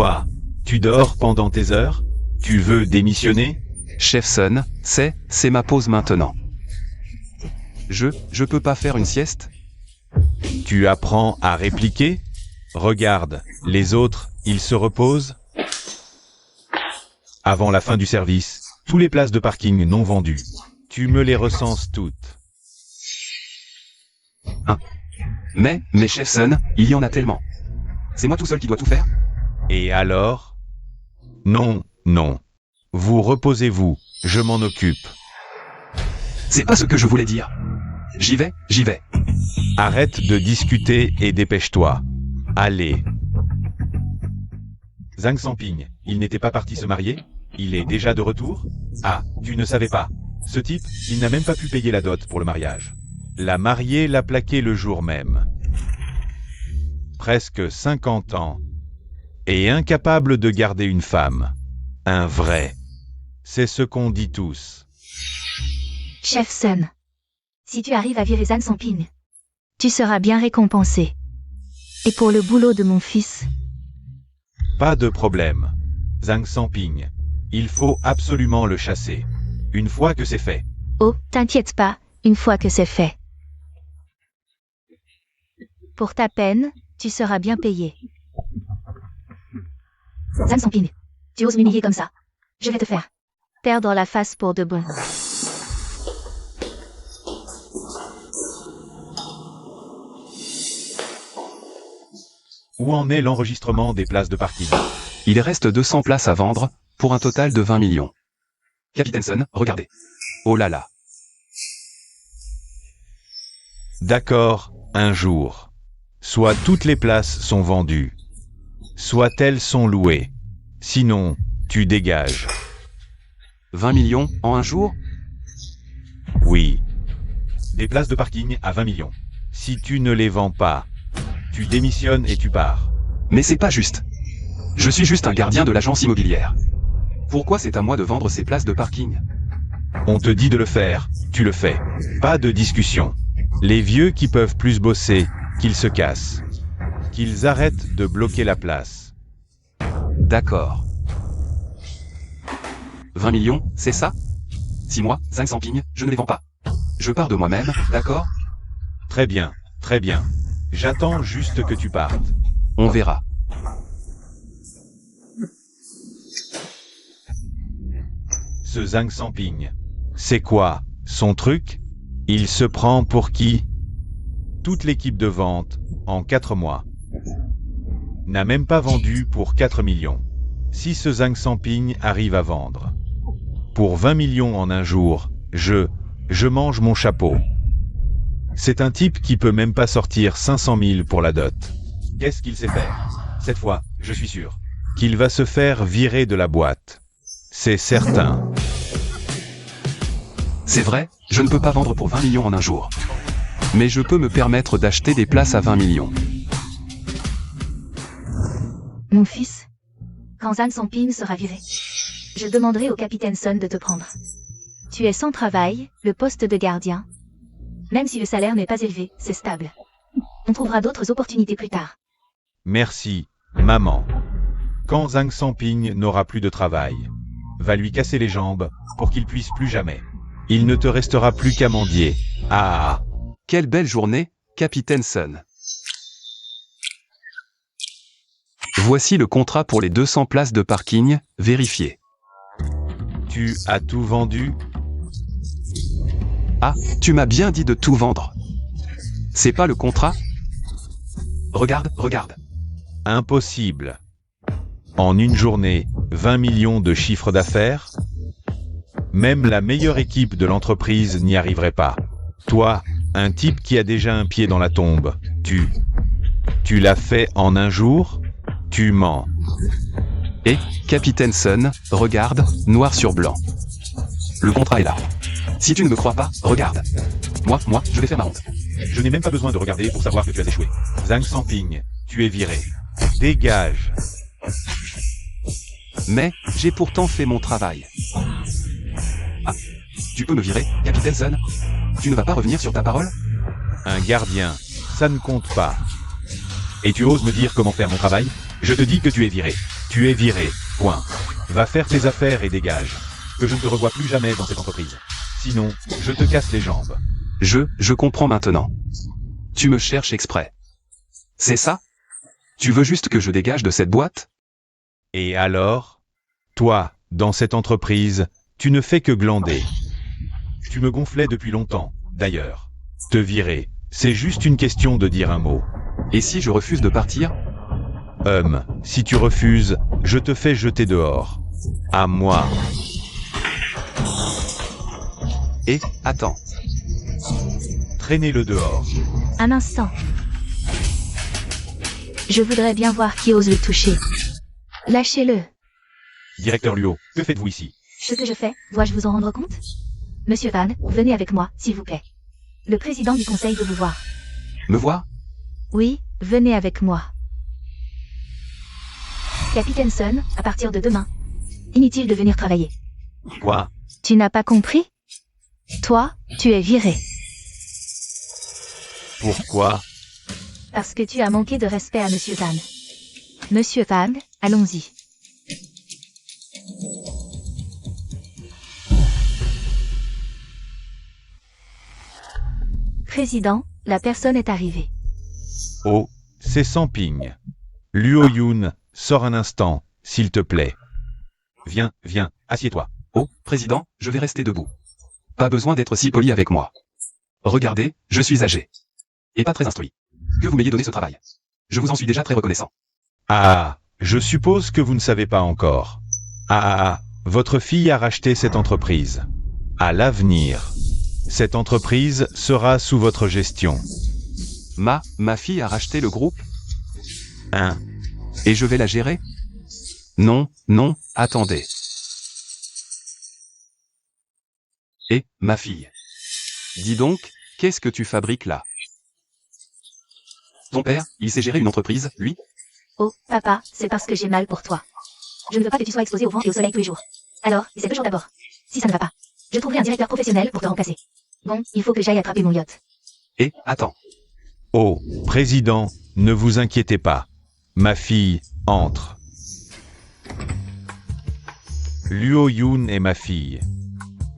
Quoi? Tu dors pendant tes heures? Tu veux démissionner? Chef Sun, c'est ma pause maintenant. Je peux pas faire une sieste? Tu apprends à répliquer? Regarde, les autres, ils se reposent? Avant la fin du service, tous les places de parking non vendues. Tu me les recenses toutes. Mais chef Sun, il y en a tellement. C'est moi tout seul qui dois tout faire? Et alors? Non, non. Vous reposez-vous, je m'en occupe. C'est pas ce que je voulais dire. J'y vais. Arrête de discuter et dépêche-toi. Allez. Zhang Sanping, il n'était pas parti se marier? Il est déjà de retour? Ah, tu ne savais pas. Ce type, il n'a même pas pu payer la dot pour le mariage. La mariée l'a plaqué le jour même. Presque 50 ans. Et incapable de garder une femme. Un vrai. C'est ce qu'on dit tous. Chef Sun. Si tu arrives à virer Zhang Sanping, tu seras bien récompensé. Et pour le boulot de mon fils, Pas de problème. Zhang Sanping. Il faut absolument le chasser. Une fois que c'est fait. oh, t'inquiète pas, une fois que c'est fait. Pour ta peine, tu seras bien payé. Zhang Sanping, tu oses m'humilier comme ça. Je vais te faire perdre la face pour de bon. Où en est l'enregistrement des places de parking? Il reste 200 places à vendre, pour un total de 20 millions. Capitaine Sun, regardez. Oh là là. D'accord, un jour. Soit toutes les places sont vendues, soit elles sont louées. Sinon, tu dégages. 20 millions en un jour? Oui. Des places de parking à 20 millions. Si tu ne les vends pas, tu démissionnes et tu pars. Mais c'est pas juste. Je suis juste un gardien de l'agence immobilière. Pourquoi c'est à moi de vendre ces places de parking? On te dit de le faire, tu le fais. Pas de discussion. Les vieux qui peuvent plus bosser, qu'ils se cassent. Qu'ils arrêtent de bloquer la place. D'accord. 20 millions, c'est ça? Si moi, 500 ping, je ne les vends pas. Je pars de moi-même, d'accord? Très bien, très bien. J'attends juste que tu partes. On verra. Ce Zhang Sanping. C'est quoi, son truc? Il se prend pour qui? Toute l'équipe de vente, en 4 mois, n'a même pas vendu pour 4 millions. Si ce Zhang Sanping arrive à vendre pour 20 millions en un jour, je mange mon chapeau. C'est un type qui peut même pas sortir 500 000 pour la dot. Qu'est-ce qu'il sait faire? Cette fois, je suis sûr qu'il va se faire virer de la boîte. C'est certain. C'est vrai, je ne peux pas vendre pour 20 millions en un jour. Mais je peux me permettre d'acheter des places à 20 millions. Mon fils, quand Zhang Sanping sera viré, je demanderai au capitaine Sun de te prendre. Tu es sans travail, le poste de gardien. Même si le salaire n'est pas élevé, c'est stable. On trouvera d'autres opportunités plus tard. Merci, maman. Quand Zhang Sanping n'aura plus de travail, va lui casser les jambes pour qu'il puisse plus jamais. Il ne te restera plus qu'à mendier. Ah! Quelle belle journée, Capitaine Sun. Voici le contrat pour les 200 places de parking, vérifié. Tu as tout vendu? Ah, tu m'as bien dit de tout vendre. C'est pas le contrat? Regarde. Impossible. En une journée, 20 millions de chiffre d'affaires? Même la meilleure équipe de l'entreprise n'y arriverait pas. Toi, un type qui a déjà un pied dans la tombe, tu l'as fait en un jour? Tu mens. Et, Capitaine Sun, regarde, noir sur blanc. Le contrat est là. Si tu ne me crois pas, regarde. Moi, je vais faire ma honte. Je n'ai même pas besoin de regarder pour savoir que tu as échoué. Zhang Sanping, tu es viré. Dégage. Mais, j'ai pourtant fait mon travail. Ah, tu peux me virer, Capitaine Sun? Tu ne vas pas revenir sur ta parole? Un gardien, ça ne compte pas. Et tu oses me dire comment faire mon travail? Je te dis que tu es viré. Tu es viré, point. Va faire tes affaires et dégage. Que je ne te revoie plus jamais dans cette entreprise. Sinon, je te casse les jambes. Je comprends maintenant. Tu me cherches exprès. C'est ça? Tu veux juste que je dégage de cette boîte? Et alors? Toi, dans cette entreprise, tu ne fais que glander. Tu me gonflais depuis longtemps, d'ailleurs. Te virer, c'est juste une question de dire un mot. Et si je refuse de partir? Si tu refuses, je te fais jeter dehors. À moi. Et, attends. Traînez-le dehors. Un instant. Je voudrais bien voir qui ose le toucher. Lâchez-le. Directeur Luo, que faites-vous ici? Ce que je fais, dois-je vous en rendre compte? Monsieur Van, venez avec moi, s'il vous plaît. Le président du conseil veut vous voir. Me voir? Oui, venez avec moi. Capitaine Sun, à partir de demain. Inutile de venir travailler. Quoi? Tu n'as pas compris? Toi, tu es viré. Pourquoi? Parce que tu as manqué de respect à Monsieur Van. Monsieur Van, allons-y. Président, la personne est arrivée. Oh, c'est Samping. Luo Yun, sors un instant, s'il te plaît. Viens, assieds-toi. Oh, président, je vais rester debout. Pas besoin d'être si poli avec moi. Regardez, je suis âgé. Et pas très instruit. Que vous m'ayez donné ce travail. Je vous en suis déjà très reconnaissant. Ah, je suppose que vous ne savez pas encore. Votre fille a racheté cette entreprise. À l'avenir, cette entreprise sera sous votre gestion. Ma fille a racheté le groupe? Hein? Et je vais la gérer? Non, attendez. Et, ma fille. Dis donc, qu'est-ce que tu fabriques là? Ton père, il sait gérer une entreprise, lui? Oh, papa, c'est parce que j'ai mal pour toi. Je ne veux pas que tu sois exposé au vent et au soleil tous les jours. Alors, essaie 2 jours d'abord. Si ça ne va pas, je trouverai un directeur professionnel pour te remplacer. Bon, il faut que j'aille attraper mon yacht. Et, attends. Oh, président, ne vous inquiétez pas. Ma fille entre. Luo Yun est ma fille.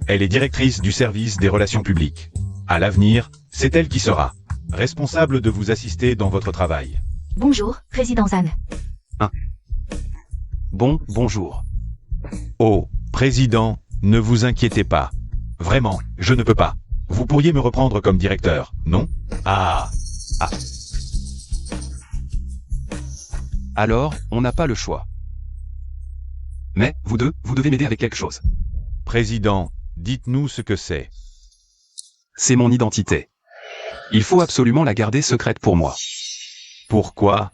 Elle est directrice du service des relations publiques. À l'avenir, c'est elle qui sera responsable de vous assister dans votre travail. Bonjour, président Zan. Bonjour. Oh, président, ne vous inquiétez pas. Vraiment, je ne peux pas. Vous pourriez me reprendre comme directeur, non? Alors, on n'a pas le choix. Mais, vous deux, vous devez m'aider avec quelque chose. Président, dites-nous ce que c'est. C'est mon identité. Il faut absolument la garder secrète pour moi. Pourquoi?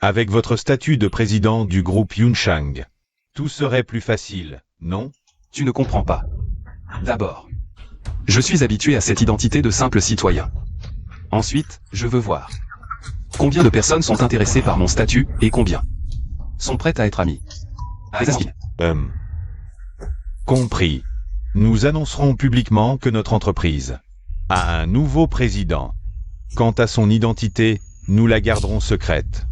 Avec votre statut de président du groupe Yunchang, tout serait plus facile, non? Tu ne comprends pas. D'abord, je suis habitué à cette identité de simple citoyen. Ensuite, je veux voir combien de personnes sont intéressées par mon statut et combien sont prêtes à être amies. Compris. Nous annoncerons publiquement que notre entreprise a un nouveau président. Quant à son identité, nous la garderons secrète.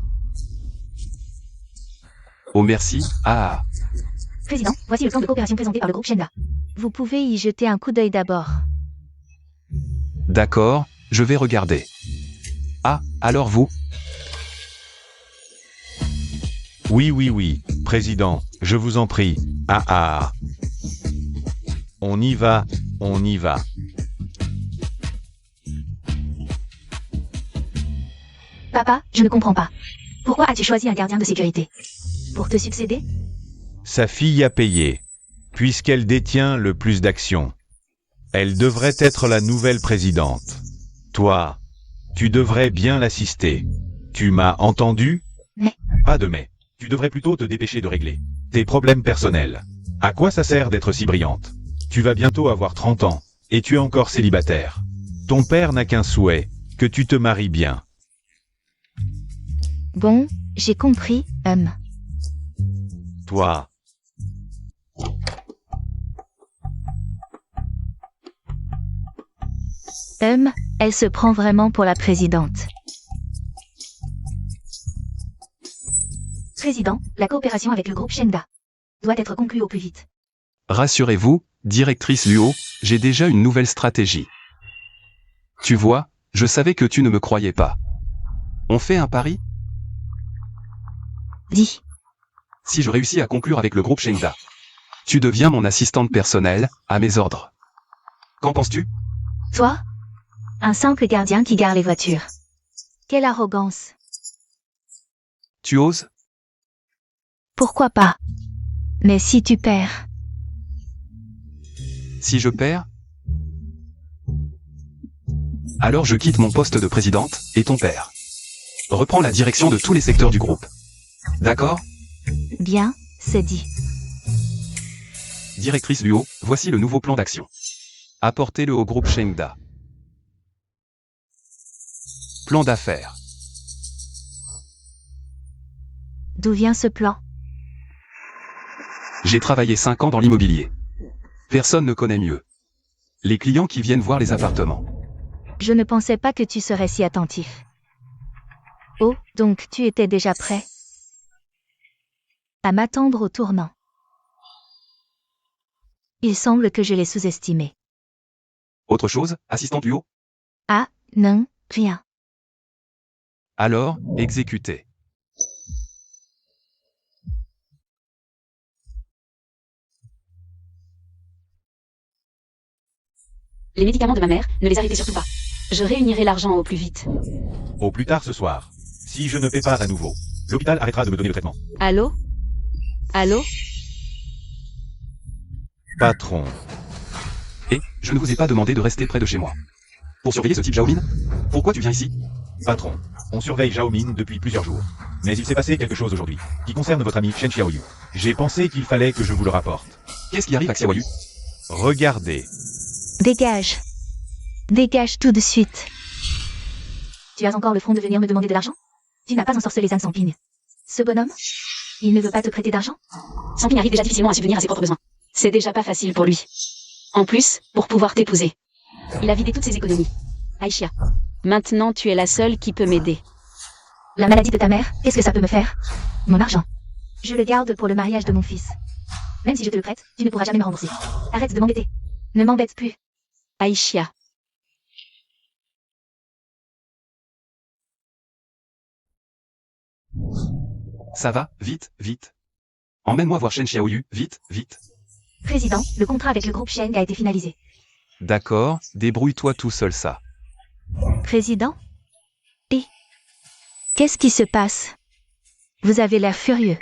Oh merci, Président, voici le plan de coopération présenté par le groupe Shenla. Vous pouvez y jeter un coup d'œil d'abord. D'accord, je vais regarder. Alors vous? Oui, président, je vous en prie. On y va. Papa, je ne comprends pas. Pourquoi as-tu choisi un gardien de sécurité? Pour te succéder? Sa fille a payé, puisqu'elle détient le plus d'actions. Elle devrait être la nouvelle présidente. Toi, tu devrais bien l'assister. Tu m'as entendu? Mais... Pas de mais. Tu devrais plutôt te dépêcher de régler tes problèmes personnels. À quoi ça sert d'être si brillante? Tu vas bientôt avoir 30 ans, et tu es encore célibataire. Ton père n'a qu'un souhait, que tu te maries bien. Bon, j'ai compris, Toi. Elle se prend vraiment pour la présidente. Président, la coopération avec le groupe Shengda doit être conclue au plus vite. Rassurez-vous, directrice Luo, j'ai déjà une nouvelle stratégie. Tu vois, je savais que tu ne me croyais pas. On fait un pari? Dis. Si je réussis à conclure avec le groupe Shengda, tu deviens mon assistante personnelle, à mes ordres. Qu'en penses-tu? Toi? Un simple gardien qui gare les voitures. Quelle arrogance. Tu oses? Pourquoi pas? Mais si tu perds, Si je perds? Alors je quitte mon poste de présidente, et ton père reprend la direction de tous les secteurs du groupe. D'accord? bien, c'est dit. Directrice Luo, voici le nouveau plan d'action. Apportez-le au groupe Shengda. Plan d'affaires. D'où vient ce plan? J'ai travaillé 5 ans dans l'immobilier. Personne ne connaît mieux. Les clients qui viennent voir les appartements. Je ne pensais pas que tu serais si attentif. Oh, donc tu étais déjà prêt à m'attendre au tournant. Il semble que je l'ai sous-estimé. Autre chose, assistante Luo? Ah, non, rien. Alors, exécutez. Les médicaments de ma mère, ne les arrêtez surtout pas. Je réunirai l'argent au plus vite. Au plus tard ce soir. Si je ne paie pas à nouveau, l'hôpital arrêtera de me donner le traitement. Allô? Allô? Patron. Et, je ne vous ai pas demandé de rester près de chez moi. Pour surveiller ce type Xiaomin? Pourquoi tu viens ici? Patron. On surveille Xiaomin depuis plusieurs jours. Mais il s'est passé quelque chose aujourd'hui, qui concerne votre ami Shen Xiaoyu. J'ai pensé qu'il fallait que je vous le rapporte. Qu'est-ce qui arrive à Xiaoyu? Regardez. Dégage. Dégage tout de suite. Tu as encore le front de venir me demander de l'argent? Tu n'as pas ensorcelé Zhang Sangping. Ce bonhomme? Il ne veut pas te prêter d'argent? Sangping arrive déjà difficilement à subvenir à ses propres besoins. C'est déjà pas facile pour lui. En plus, pour pouvoir t'épouser, il a vidé toutes ses économies. Aïchia, maintenant tu es la seule qui peut m'aider. La maladie de ta mère, qu'est-ce que ça peut me faire? Mon argent. Je le garde pour le mariage de mon fils. Même si je te le prête, tu ne pourras jamais me rembourser. Arrête de m'embêter. Ne m'embête plus. Aïchia. Ça va, vite, vite. Emmène-moi voir Shen Xiaoyu, vite, vite. Président, le contrat avec le groupe Sheng a été finalisé. D'accord, débrouille-toi tout seul ça. Président? Et qu'est-ce qui se passe? Vous avez l'air furieux.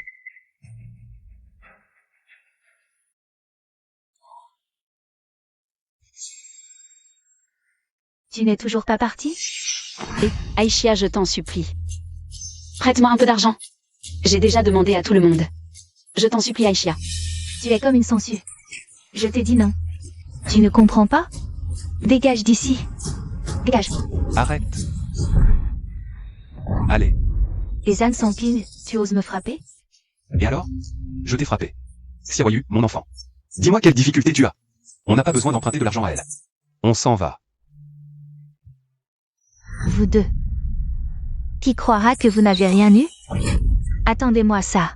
Tu n'es toujours pas parti? Aïchia, je t'en supplie. Prête-moi un peu d'argent. J'ai déjà demandé à tout le monde. Je t'en supplie, Aïchia. Tu es comme une sangsue. Je t'ai dit non. Tu ne comprends pas? Dégage d'ici. Dégage. Arrête. Allez. Et Zhang Sangping, tu oses me frapper? Et alors? Je t'ai frappé. Xiaoyu, mon enfant. Dis-moi quelle difficulté tu as. On n'a pas besoin d'emprunter de l'argent à elle. On s'en va. Vous deux. Qui croira que vous n'avez rien eu? Attendez-moi ça.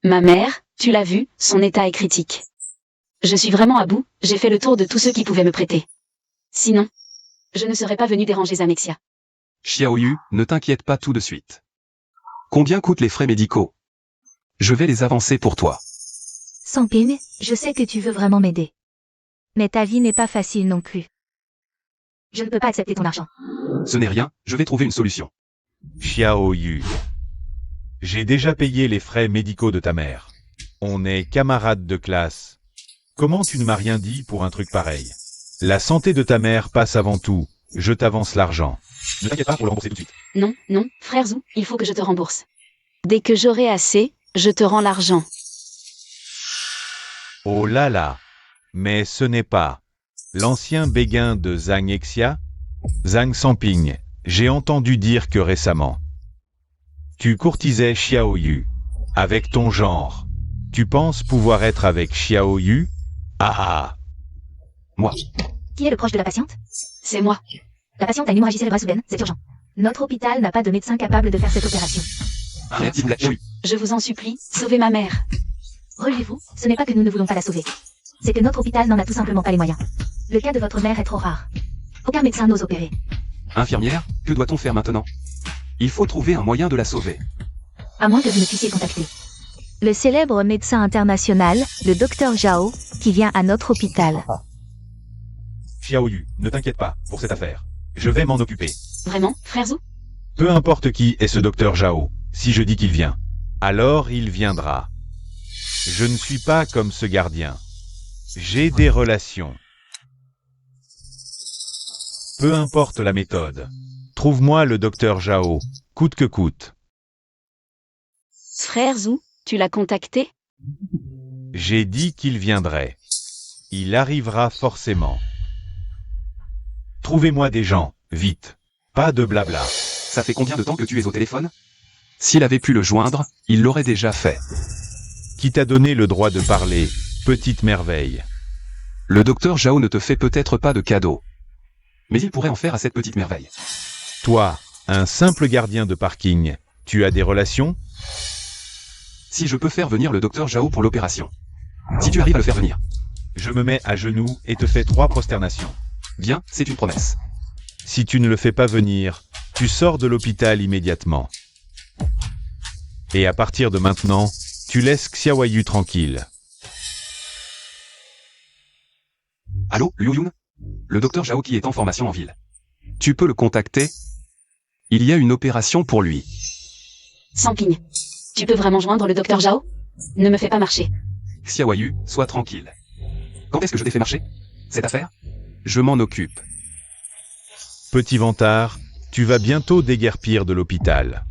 Ma mère, tu l'as vu, son état est critique. Je suis vraiment à bout, j'ai fait le tour de tous ceux qui pouvaient me prêter. Sinon, je ne serais pas venu déranger Zamexia. Xiaoyu, ne t'inquiète pas tout de suite. Combien coûtent les frais médicaux? Je vais les avancer pour toi. Sangping, je sais que tu veux vraiment m'aider. Mais ta vie n'est pas facile non plus. Je ne peux pas accepter ton argent. Ce n'est rien, je vais trouver une solution. Xiaoyu. J'ai déjà payé les frais médicaux de ta mère. On est camarades de classe. Comment tu ne m'as rien dit pour un truc pareil? La santé de ta mère passe avant tout. Je t'avance l'argent. Ne t'inquiète pas pour le rembourser tout de suite. Non, non, frère Zhou, il faut que je te rembourse. Dès que j'aurai assez, je te rends l'argent. Oh là là. Mais ce n'est pas l'ancien béguin de Zhang Exia, Zhang Sangping. J'ai entendu dire que récemment, tu courtisais Xiaoyu. Avec ton genre, tu penses pouvoir être avec Xiaoyu? Ah ah. Moi. Qui est le proche de la patiente? C'est moi. La patiente a une hémorragie cérébrale soudaine, c'est urgent. Notre hôpital n'a pas de médecin capable de faire cette opération. S'il vous plaît, oui. Je vous en supplie, sauvez ma mère. Relevez-vous, ce n'est pas que nous ne voulons pas la sauver. C'est que notre hôpital n'en a tout simplement pas les moyens. Le cas de votre mère est trop rare. Aucun médecin n'ose opérer. Infirmière, que doit-on faire maintenant? Il faut trouver un moyen de la sauver. À moins que vous ne puissiez contacter. Le célèbre médecin international, le docteur Zhao, qui vient à notre hôpital. Xiaoyu, ne t'inquiète pas pour cette affaire. Je vais m'en occuper. Vraiment, frère Zhou? Peu importe qui est ce docteur Zhao, si je dis qu'il vient, alors il viendra. Je ne suis pas comme ce gardien. J'ai des relations. Peu importe la méthode. Trouve-moi le docteur Zhao, coûte que coûte. Frère Zhou, tu l'as contacté? J'ai dit qu'il viendrait. Il arrivera forcément. Trouvez-moi des gens, vite. Pas de blabla. Ça fait combien de temps que tu es au téléphone? S'il avait pu le joindre, il l'aurait déjà fait. Qui t'a donné le droit de parler, petite merveille? Le docteur Zhao ne te fait peut-être pas de cadeau. Mais il pourrait en faire à cette petite merveille. Toi, un simple gardien de parking, tu as des relations? Si je peux faire venir le docteur Zhao pour l'opération. Si tu arrives à le faire venir. Je me mets à genoux et te fais 3 prosternations. Bien, c'est une promesse. Si tu ne le fais pas venir, tu sors de l'hôpital immédiatement. Et à partir de maintenant, tu laisses Xiaoyu tranquille. Allô, Liu Yun? Le docteur Zhao qui est en formation en ville. Tu peux le contacter? Il y a une opération pour lui. Samping. Tu peux vraiment joindre le docteur Zhao? Ne me fais pas marcher. Xiaoyu, sois tranquille. Quand est-ce que je t'ai fait marcher? Cette affaire? Je m'en occupe. Petit vantard, tu vas bientôt déguerpir de l'hôpital.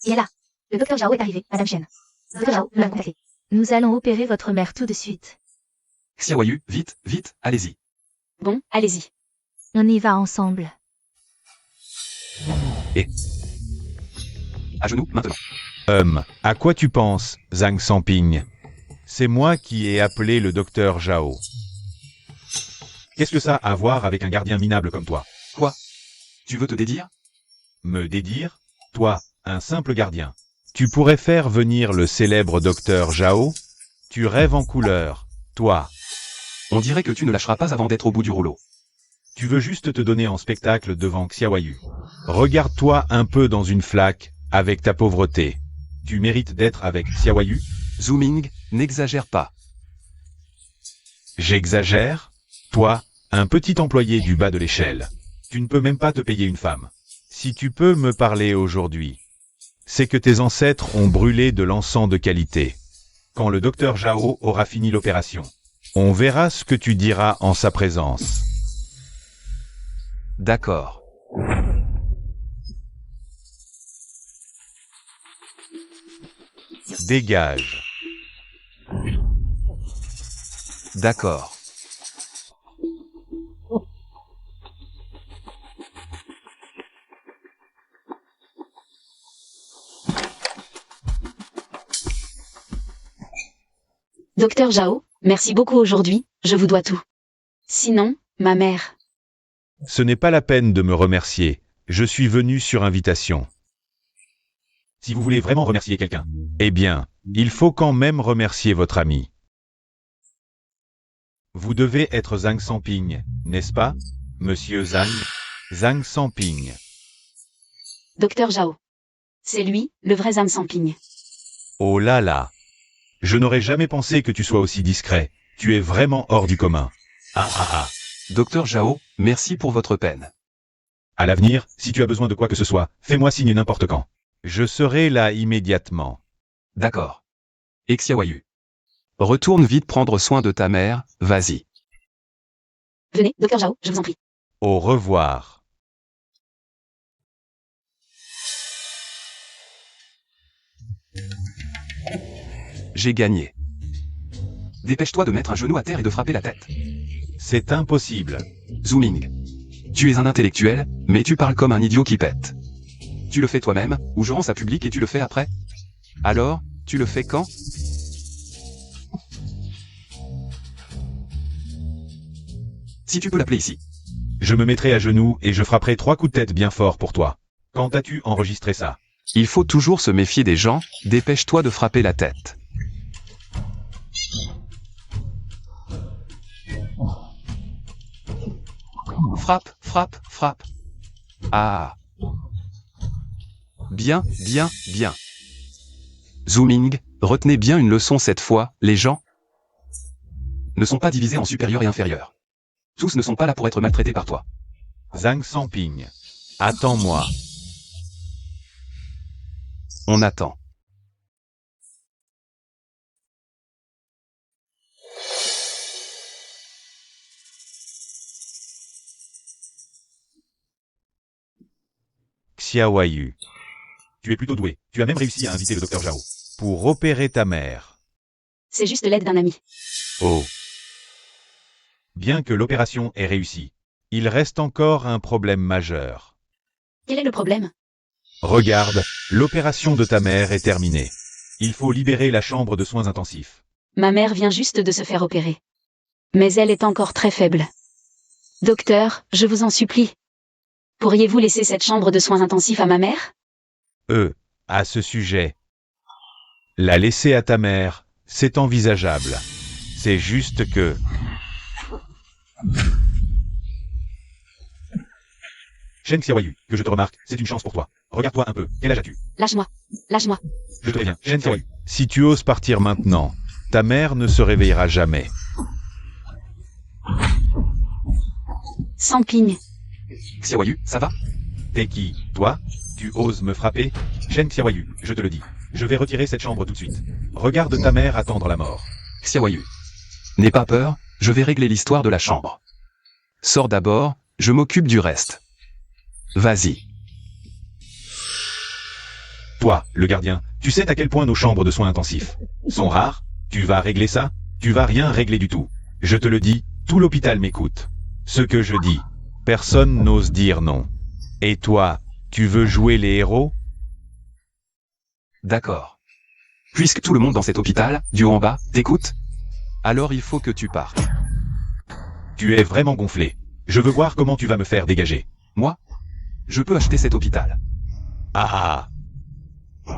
Il est là. Le docteur Zhao est arrivé, Madame Chen. Le docteur Zhao l'a contacté. Nous allons opérer votre mère tout de suite. Xiaoyu, vite, vite, allez-y. Bon, allez-y. On y va ensemble. À genoux, maintenant. À quoi tu penses, Zhang Samping? C'est moi qui ai appelé le docteur Zhao. Qu'est-ce que ça a à voir avec un gardien minable comme toi? Quoi? Tu veux te dédire? Me dédire? Toi, un simple gardien. Tu pourrais faire venir le célèbre docteur Zhao? Tu rêves en couleur, toi. On dirait que tu ne lâcheras pas avant d'être au bout du rouleau. Tu veux juste te donner en spectacle devant Xiaoyu. Regarde-toi un peu dans une flaque, avec ta pauvreté. Tu mérites d'être avec Xiaoyu? Zooming, n'exagère pas. J'exagère? Toi, un petit employé du bas de l'échelle. Tu ne peux même pas te payer une femme. Si tu peux me parler aujourd'hui, c'est que tes ancêtres ont brûlé de l'encens de qualité. Quand le docteur Zhao aura fini l'opération, on verra ce que tu diras en sa présence. D'accord. Dégage. D'accord. Docteur Zhao, merci beaucoup aujourd'hui, je vous dois tout. Sinon, ma mère. Ce n'est pas la peine de me remercier, je suis venu sur invitation. Si vous voulez vraiment remercier quelqu'un, eh bien, il faut quand même remercier votre ami. Vous devez être Zhang Samping, n'est-ce pas, monsieur Zhang? Zhang Samping. Docteur Zhao. C'est lui, le vrai Zhang Samping. Oh là là. Je n'aurais jamais pensé que tu sois aussi discret. Tu es vraiment hors du commun. Ah ah ah. Docteur Zhao, merci pour votre peine. À l'avenir, si tu as besoin de quoi que ce soit, fais-moi signe n'importe quand. Je serai là immédiatement. D'accord. Et Xiaoyu. Retourne vite prendre soin de ta mère, vas-y. Venez, docteur Zhao, je vous en prie. Au revoir. J'ai gagné. Dépêche-toi de mettre un genou à terre et de frapper la tête. C'est impossible. Zooming. Tu es un intellectuel, mais tu parles comme un idiot qui pète. Tu le fais toi-même, ou je rends ça public et tu le fais après? Alors, tu le fais quand? Si tu peux l'appeler ici. Je me mettrai à genoux et je frapperai 3 coups de tête bien fort pour toi. Quand as-tu enregistré ça? Il faut toujours se méfier des gens, dépêche-toi de frapper la tête. Frappe, frappe, frappe. Ah. Bien, bien, bien. Zooming, retenez bien une leçon cette fois, les gens ne sont pas divisés en supérieurs et inférieurs. Tous ne sont pas là pour être maltraités par toi. Zhang Sanping. Attends-moi. On attend. Xiaoyu. Tu es plutôt doué. Tu as même réussi à inviter le docteur Zhao. Pour opérer ta mère. C'est juste l'aide d'un ami. Oh. Bien que l'opération ait réussi, il reste encore un problème majeur. Quel est le problème? Regarde, l'opération de ta mère est terminée. Il faut libérer la chambre de soins intensifs. Ma mère vient juste de se faire opérer. Mais elle est encore très faible. Docteur, je vous en supplie. Pourriez-vous laisser cette chambre de soins intensifs à ma mère? À ce sujet. La laisser à ta mère, c'est envisageable. C'est juste que... Shen Xiaoyu, que je te remarque, c'est une chance pour toi. Regarde-toi un peu, quel âge as-tu? Lâche-moi. Lâche-moi. Je te préviens, Shen Xiaoyu. Si tu oses partir maintenant, ta mère ne se réveillera jamais. Sanping. Xiaoyu, ça va? T'es qui? Toi? Tu oses me frapper? Shen Xiaoyu, je te le dis. Je vais retirer cette chambre tout de suite. Regarde ta mère attendre la mort. Xiaoyu. N'aie pas peur, je vais régler l'histoire de la chambre. Sors d'abord, je m'occupe du reste. Vas-y. Toi, le gardien, tu sais à quel point nos chambres de soins intensifs sont rares? Tu vas régler ça? Tu vas rien régler du tout. Je te le dis, tout l'hôpital m'écoute. Ce que je dis, personne n'ose dire non. Et toi, tu veux jouer les héros? D'accord. Puisque tout le monde dans cet hôpital, du haut en bas, t'écoute, alors il faut que tu partes. Tu es vraiment gonflé. Je veux voir comment tu vas me faire dégager. Moi? Je peux acheter cet hôpital. Ah ah.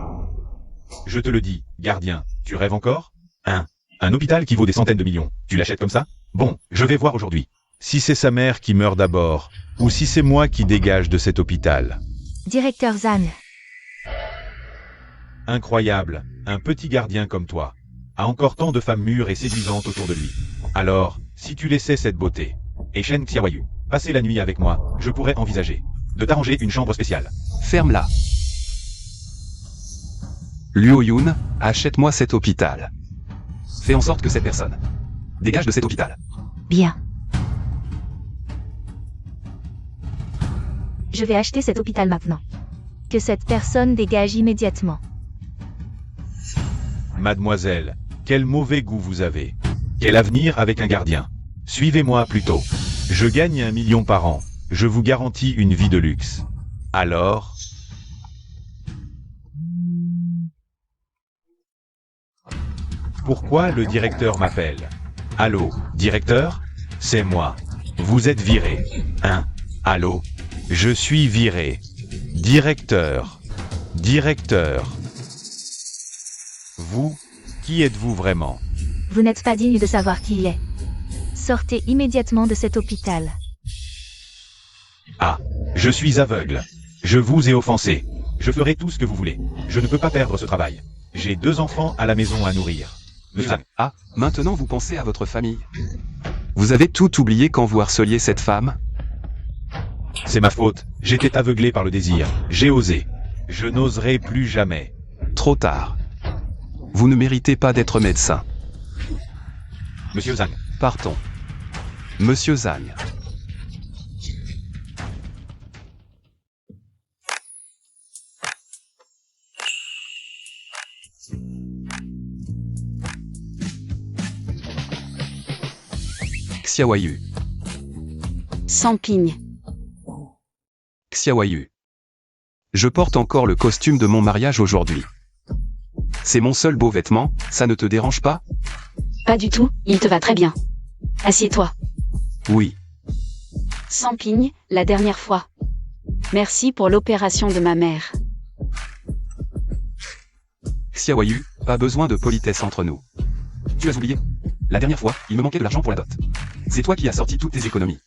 Je te le dis, gardien, tu rêves encore? Un hôpital qui vaut des centaines de millions, tu l'achètes comme ça? Bon, je vais voir aujourd'hui. Si c'est sa mère qui meurt d'abord, ou si c'est moi qui dégage de cet hôpital. Directeur Zhang. Incroyable, un petit gardien comme toi a encore tant de femmes mûres et séduisantes autour de lui. Alors, si tu laissais cette beauté, et Shen Xiaoyu, passer la nuit avec moi, je pourrais envisager de t'arranger une chambre spéciale. Ferme-la. Luo Yun, achète-moi cet hôpital. Fais en sorte que cette personne dégage de cet hôpital. Bien. Je vais acheter cet hôpital maintenant. Que cette personne dégage immédiatement. Mademoiselle, quel mauvais goût vous avez. Quel avenir avec un gardien. Suivez-moi plutôt. Je gagne 1 million par an. Je vous garantis une vie de luxe. Alors... Pourquoi le directeur m'appelle? Allô, directeur? C'est moi. Vous êtes viré. Allô? Je suis viré. Directeur. Directeur. Vous, qui êtes-vous vraiment? Vous n'êtes pas digne de savoir qui il est. Sortez immédiatement de cet hôpital. Ah, je suis aveugle. Je vous ai offensé. Je ferai tout ce que vous voulez. Je ne peux pas perdre ce travail. J'ai 2 enfants à la maison à nourrir. Monsieur Zhang. Ah, maintenant vous pensez à votre famille. Vous avez tout oublié quand vous harceliez cette femme? C'est ma faute. J'étais aveuglé par le désir. J'ai osé. Je n'oserai plus jamais. Trop tard. Vous ne méritez pas d'être médecin. Monsieur Zhang. Partons. Monsieur Zhang. Xiaoyu. Sanping. Xiaoyu. Je porte encore le costume de mon mariage aujourd'hui. C'est mon seul beau vêtement, ça ne te dérange pas? Pas du tout, il te va très bien. Assieds-toi. Oui. Samping, la dernière fois. Merci pour l'opération de ma mère. Xiaoyu, pas besoin de politesse entre nous. Tu as oublié? La dernière fois, il me manquait de l'argent pour la dot. C'est toi qui as sorti toutes tes économies.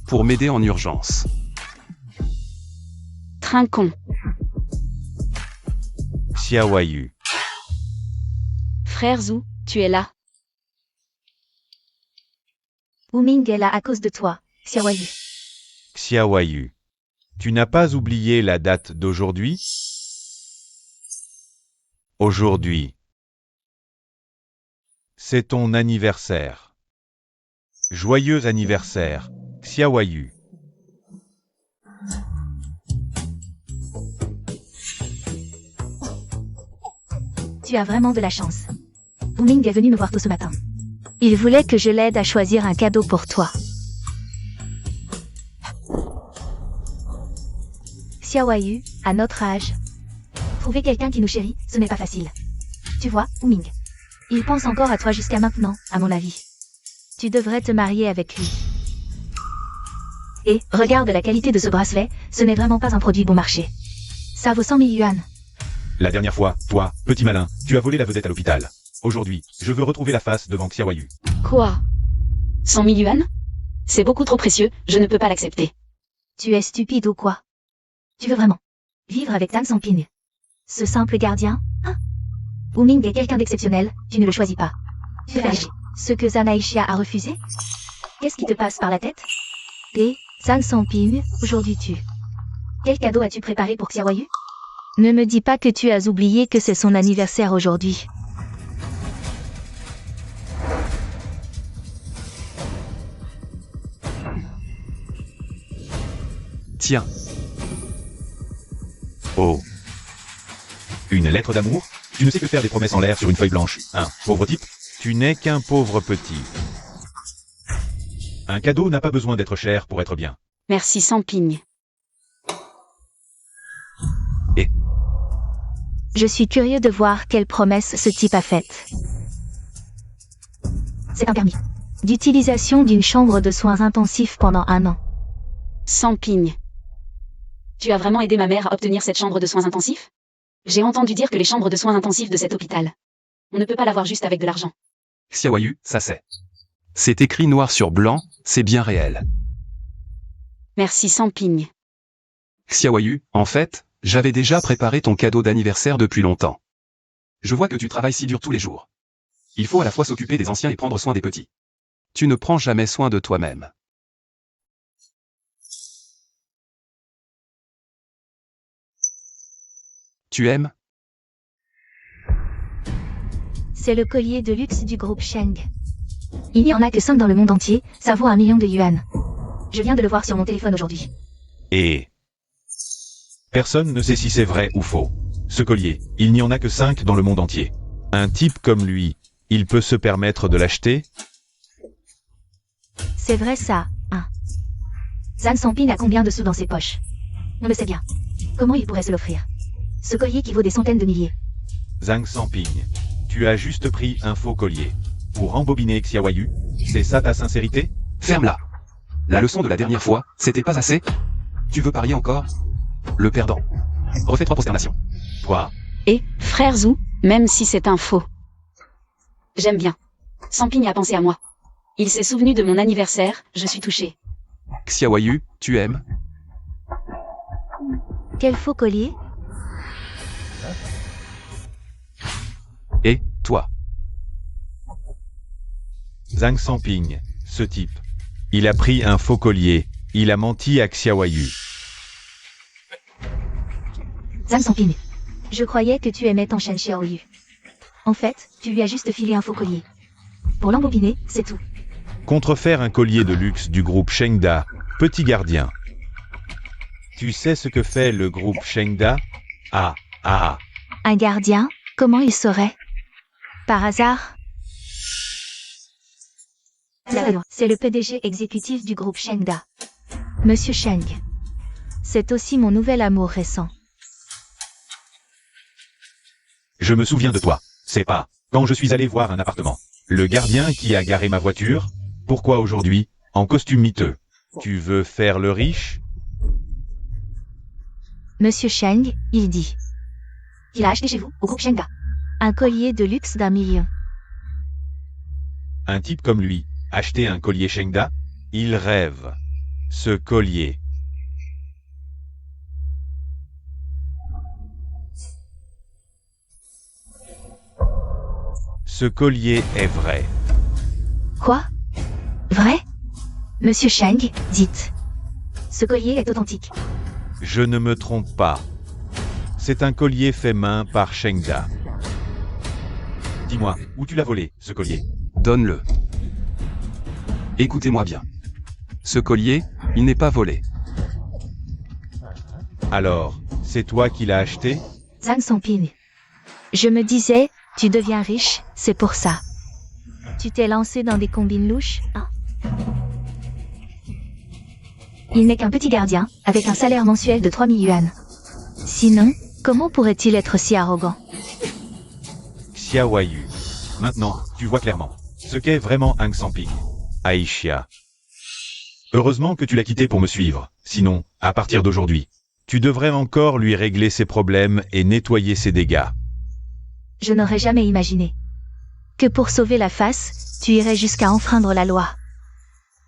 Pour m'aider en urgence. Trinquons. Xiaoyu. Frère Zhu, tu es là. Wuming est là à cause de toi, Xiaoyu. Xiaoyu. Tu n'as pas oublié la date d'aujourd'hui? Aujourd'hui. C'est ton anniversaire. Joyeux anniversaire, Xiaoyu. Tu as vraiment de la chance. Wuming est venu me voir tôt ce matin. Il voulait que je l'aide à choisir un cadeau pour toi. Xiaoyu, à notre âge, Trouver quelqu'un qui nous chérit, ce n'est pas facile. Tu vois, Wuming. Il pense encore à toi jusqu'à maintenant, à mon avis. tu devrais te marier avec lui. Et, regarde la qualité de ce bracelet, ce n'est vraiment pas un produit bon marché. Ça vaut 100 000 yuan. La dernière fois, toi, petit malin, tu as volé la vedette à l'hôpital. Aujourd'hui, je veux retrouver la face devant Xiaoyu. Quoi? 100 000 yuan? C'est beaucoup trop précieux, je ne peux pas l'accepter. Tu es stupide ou quoi? Tu veux vraiment vivre avec Zhang Songping? Ce simple gardien? Hein? Wuming est quelqu'un d'exceptionnel, tu ne le choisis pas. Tu fais lâcher. Ce que Zanaïchia a refusé? Qu'est-ce qui te passe par la tête? Et, Zhang Songping, aujourd'hui tu. Quel cadeau as-tu préparé pour Xiaoyu? Ne me dis pas que tu as oublié que c'est son anniversaire aujourd'hui. Tiens, Oh. Une lettre d'amour? Tu ne sais que faire des promesses en l'air sur une feuille blanche. Hein, pauvre type? Tu n'es qu'un pauvre petit. Un cadeau n'a pas besoin d'être cher pour être bien. Merci Samping. Je suis curieux de voir quelle promesse ce type a faite. C'est un permis. D'utilisation d'une chambre de soins intensifs pendant 1 an. Samping. Tu as vraiment aidé ma mère à obtenir cette chambre de soins intensifs? J'ai entendu dire que les chambres de soins intensifs de cet hôpital. On ne peut pas l'avoir juste avec de l'argent. Xiaoyu, ça c'est. C'est écrit noir sur blanc, c'est bien réel. Merci Samping. Xiaoyu, en fait, j'avais déjà préparé ton cadeau d'anniversaire depuis longtemps. Je vois que tu travailles si dur tous les jours. Il faut à la fois s'occuper des anciens et prendre soin des petits. Tu ne prends jamais soin de toi-même. Tu aimes? C'est le collier de luxe du groupe Sheng. Il n'y en a que 5 dans le monde entier, ça vaut 1 million de yuan. Je viens de le voir sur mon téléphone aujourd'hui. Et personne ne sait si c'est vrai ou faux. Ce collier, il n'y en a que 5 dans le monde entier. Un type comme lui, il peut se permettre de l'acheter? C'est vrai ça, hein. Zhang Songping a combien de sous dans ses poches? On le sait bien. Comment il pourrait se l'offrir? Ce collier qui vaut des centaines de milliers. Zhang Songping, tu as juste pris un faux collier. Pour embobiner Xiaoyu, c'est ça ta sincérité? Ferme-la. La leçon de la dernière fois, c'était pas assez? Tu veux parier encore? Le perdant. Refais 3 prosternations. Toi, Et, frère Zhu, même si c'est un faux. J'aime bien. Samping a pensé à moi. Il s'est souvenu de mon anniversaire, je suis touchée. Xiaoyu, tu aimes? Quel faux collier? Et, toi? Zhang Songping, ce type. Il a pris un faux collier. Il a menti à Xiaoyu. Zhang Songping. Je croyais que tu aimais ton Shen Xiaoyu. En fait, tu lui as juste filé un faux collier. Pour l'embobiner, c'est tout. Contrefaire un collier de luxe du groupe Shengda, petit gardien. Tu sais ce que fait le groupe Shengda? Ah. Un gardien? Comment il saurait? Par hasard? C'est le PDG exécutif du groupe Shengda. Monsieur Sheng. C'est aussi mon nouvel amour récent. Je me souviens de toi. C'est pas quand je suis allé voir un appartement. Le gardien qui a garé ma voiture. Pourquoi aujourd'hui, en costume miteux? Tu veux faire le riche? Monsieur Sheng, il dit. Qu'il a acheté chez vous, au groupe Shengda. Un collier de luxe d'1 million. Un type comme lui, acheter un collier Shengda? Il rêve. Ce collier. Ce collier est vrai. Quoi? Vrai? Monsieur Sheng, Dites. ce collier est authentique. Je ne me trompe pas. C'est un collier fait main par Shengda. Dis-moi, où tu l'as volé, ce collier? Donne-le. Écoutez-moi bien. Ce collier, il n'est pas volé. Alors, c'est toi qui l'as acheté? Zhang Songping. Je me disais, tu deviens riche, c'est pour ça. Tu t'es lancé dans des combines louches? Il n'est qu'un petit gardien, avec un salaire mensuel de 3000 yuan. Sinon, comment pourrait-il être si arrogant? Xiaoyu. Maintenant, tu vois clairement ce qu'est vraiment Hang Sangping. Aisha. Heureusement que tu l'as quitté pour me suivre. Sinon, à partir d'aujourd'hui, tu devrais encore lui régler ses problèmes et nettoyer ses dégâts. Je n'aurais jamais imaginé. Que pour sauver la face, tu irais jusqu'à enfreindre la loi.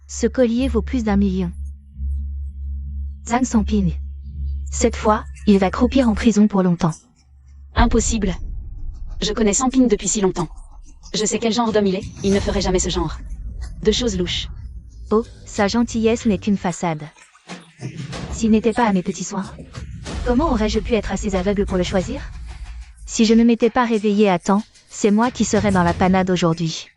Ce collier vaut plus d'1 million. Zhang Songping. Cette fois, il va croupir en prison pour longtemps. Impossible. Je connais Sangping depuis si longtemps. Je sais quel genre d'homme il ne ferait jamais ce genre de choses louches. Oh, sa gentillesse n'est qu'une façade. S'il n'était pas à mes petits soins, comment aurais-je pu être assez aveugle pour le choisir? Si je ne m'étais pas réveillée à temps, c'est moi qui serais dans la panade aujourd'hui.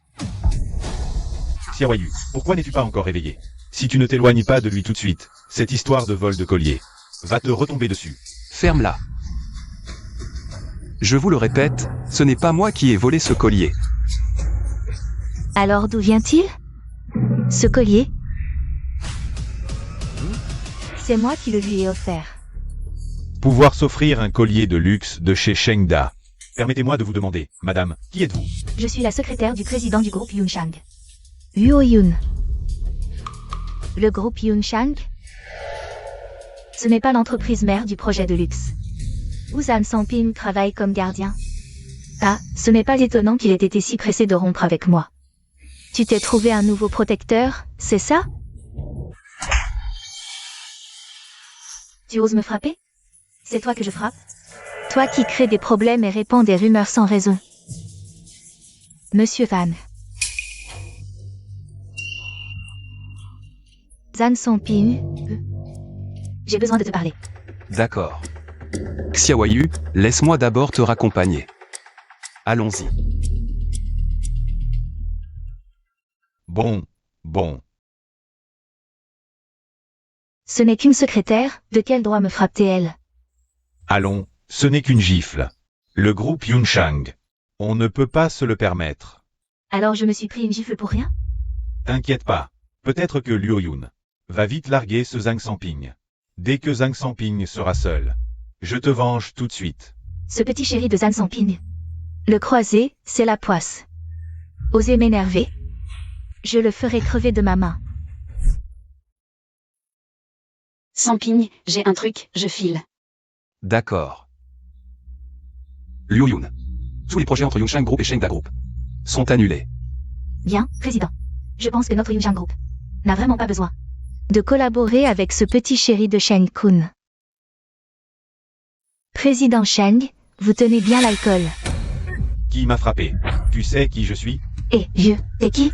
Xiaoyu, pourquoi n'es-tu pas encore réveillé? Si tu ne t'éloignes pas de lui tout de suite, cette histoire de vol de collier va te retomber dessus. Ferme-la. Je vous le répète, ce n'est pas moi qui ai volé ce collier. Alors d'où vient-il? Ce collier? C'est moi qui le lui ai offert. Pouvoir s'offrir un collier de luxe de chez Shengda. Permettez-moi de vous demander, madame, qui êtes-vous? Je suis la secrétaire du président du groupe Yunshang. Luo Yun. Le groupe Yunshang? Ce n'est pas l'entreprise mère du projet de luxe. Où Zhang Songping travaille comme gardien. Ah, ce n'est pas étonnant qu'il ait été si pressé de rompre avec moi. Tu t'es trouvé un nouveau protecteur, c'est ça? Tu oses me frapper? C'est toi que je frappe? Toi qui crée des problèmes et répand des rumeurs sans raison. Monsieur Van. Zhang Songping. J'ai besoin de te parler. D'accord. Xiaoyu, laisse-moi d'abord te raccompagner. Allons-y. Bon. Ce n'est qu'une secrétaire, de quel droit me frappe-t-elle? Allons, ce n'est qu'une gifle. Le groupe Yunshang. On ne peut pas se le permettre. Alors je me suis pris une gifle pour rien? T'inquiète pas. Peut-être que Luo Yun va vite larguer ce Zhang Sangping. Dès que Zhang Sangping sera seul, je te venge tout de suite. Ce petit chéri de Zhang Sangping. Le croiser, c'est la poisse. Osez m'énerver? Je le ferai crever de ma main. Sangping, j'ai un truc, je file. D'accord. Luo Yun. Tous les projets entre Yunshang Group et Shengda Group sont annulés. Bien, président. Je pense que notre Yunshang Group n'a vraiment pas besoin de collaborer avec ce petit chéri de Sheng Kun. Président Sheng, vous tenez bien l'alcool. Qui m'a frappé? Tu sais qui je suis? Eh, vieux, t'es qui?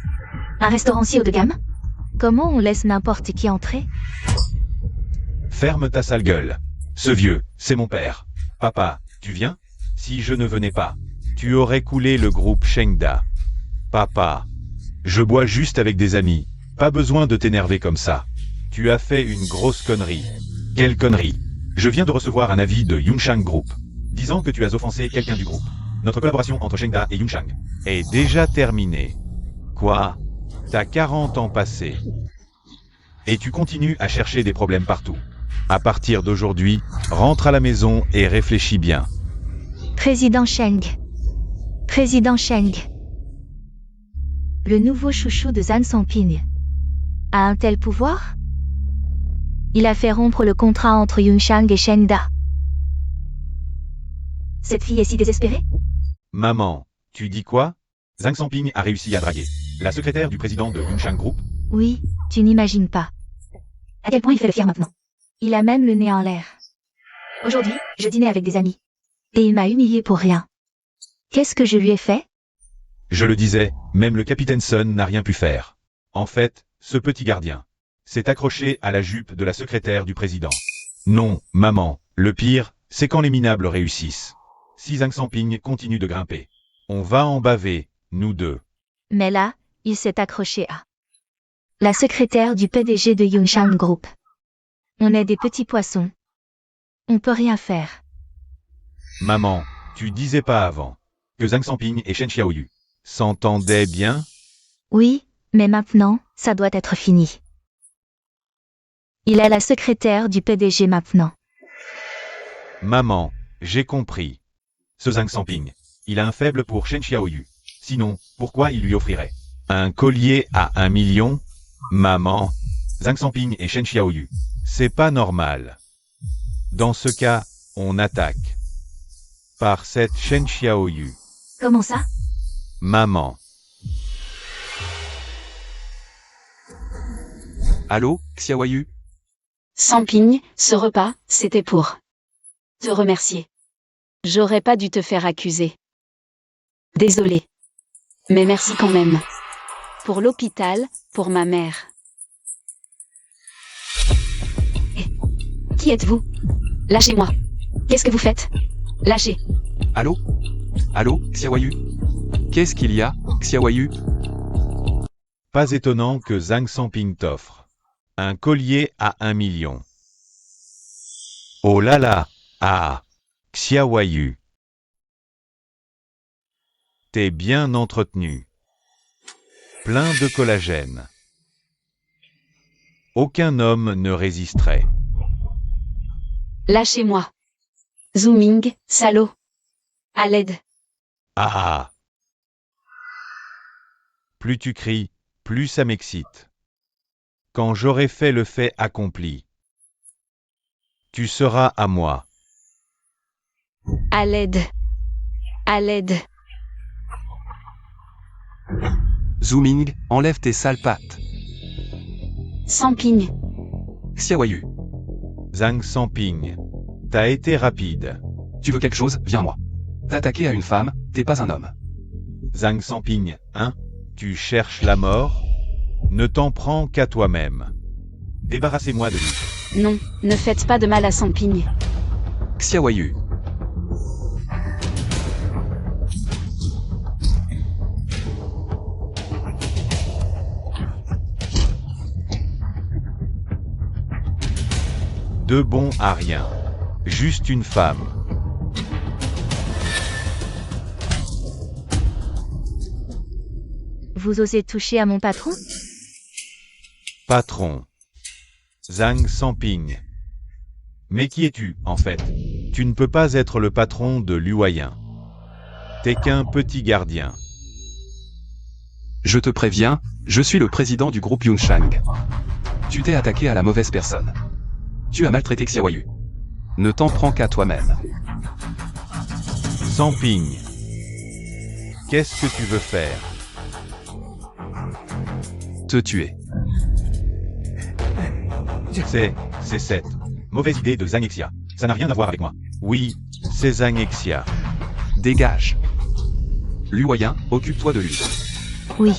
Un restaurant si haut de gamme? Comment on laisse n'importe qui entrer? Ferme ta sale gueule. Ce vieux, c'est mon père. Papa, tu viens? Si je ne venais pas, tu aurais coulé le groupe Shengda. Papa, je bois juste avec des amis. Pas besoin de t'énerver comme ça. Tu as fait une grosse connerie. Quelle connerie? Je viens de recevoir un avis de Yunshang Group, disant que tu as offensé quelqu'un du groupe. Notre collaboration entre Shengda et Yunshang est déjà terminée. Quoi? T'as 40 ans passés. Et tu continues à chercher des problèmes partout. À partir d'aujourd'hui, rentre à la maison et réfléchis bien. Président Sheng. Président Sheng. Le nouveau chouchou de Zhang Songping. A un tel pouvoir? Il a fait rompre le contrat entre Yunshang et Shengda. Cette fille est si désespérée? Maman, tu dis quoi? Zhang Sanping a réussi à draguer la secrétaire du président de Yunshang Group. Oui, tu n'imagines pas. À quel point il fait le fier maintenant? Il a même le nez en l'air. Aujourd'hui, je dînais avec des amis. Et il m'a humilié pour rien. Qu'est-ce que je lui ai fait? Je le disais, même le capitaine Sun n'a rien pu faire. En fait, ce petit gardien s'est accroché à la jupe de la secrétaire du président. Non, maman, le pire, c'est quand les minables réussissent. Si Zhang Sanping continue de grimper, on va en baver, nous deux. Mais là, il s'est accroché à la secrétaire du PDG de Yunshang Group. On est des petits poissons. On peut rien faire. Maman, tu disais pas avant que Zhang Sanping et Shen Xiaoyu s'entendaient bien? Oui, mais maintenant, ça doit être fini. Il est la secrétaire du PDG maintenant. Maman, j'ai compris. Ce Zhang Sanping, il a un faible pour Shen Xiaoyu. Sinon, pourquoi il lui offrirait un collier à 1 million? Maman, Zhang Sanping et Shen Xiaoyu, c'est pas normal. Dans ce cas, on attaque par cette Shen Xiaoyu. Comment ça? Maman. Allô, Xiaoyu? Sanping, ce repas, c'était pour te remercier. J'aurais pas dû te faire accuser. Désolée. Mais merci quand même. Pour l'hôpital, pour ma mère. Qui êtes-vous? Lâchez-moi. Qu'est-ce que vous faites? Lâchez. Allô? Allô, Xiaoyu? Qu'est-ce qu'il y a, Xiaoyu? Pas étonnant que Zhang Sanping t'offre un collier à 1 million. Oh là là, ah, Xiaoyu. T'es bien entretenu. Plein de collagène. Aucun homme ne résisterait. Lâchez-moi. Zooming, salaud. À l'aide. Ah. Plus tu cries, plus ça m'excite. Quand j'aurai fait le fait accompli, tu seras à moi. À l'aide. À l'aide. Zooming, enlève tes sales pattes. Sanping. Xiaoyu, Zhang Sanping, t'as été rapide. tu veux quelque chose? Viens-moi. T'attaquer à une femme, t'es pas un homme. Zhang Sanping, hein? Tu cherches la mort? Ne t'en prends qu'à toi-même. Débarrassez-moi de lui. Non, ne faites pas de mal à Sanping. Xiaoyu, De bon à rien. Juste une femme. Vous osez toucher à mon patron? Patron. Zhang Sanping. Mais qui es-tu, en fait? Tu ne peux pas être le patron de Luoyin. T'es qu'un petit gardien. je te préviens, je suis le président du groupe Yunshang. Tu t'es attaqué à la mauvaise personne. Tu as maltraité Xiaoyu. Ne t'en prends qu'à toi-même. Sanping. Qu'est-ce que tu veux faire? Te tuer. C'est cette mauvaise idée de Zhangexia. Ça n'a rien à voir avec moi. Oui, c'est Zhangexia. Dégage. Luoyin, occupe-toi de lui. Oui.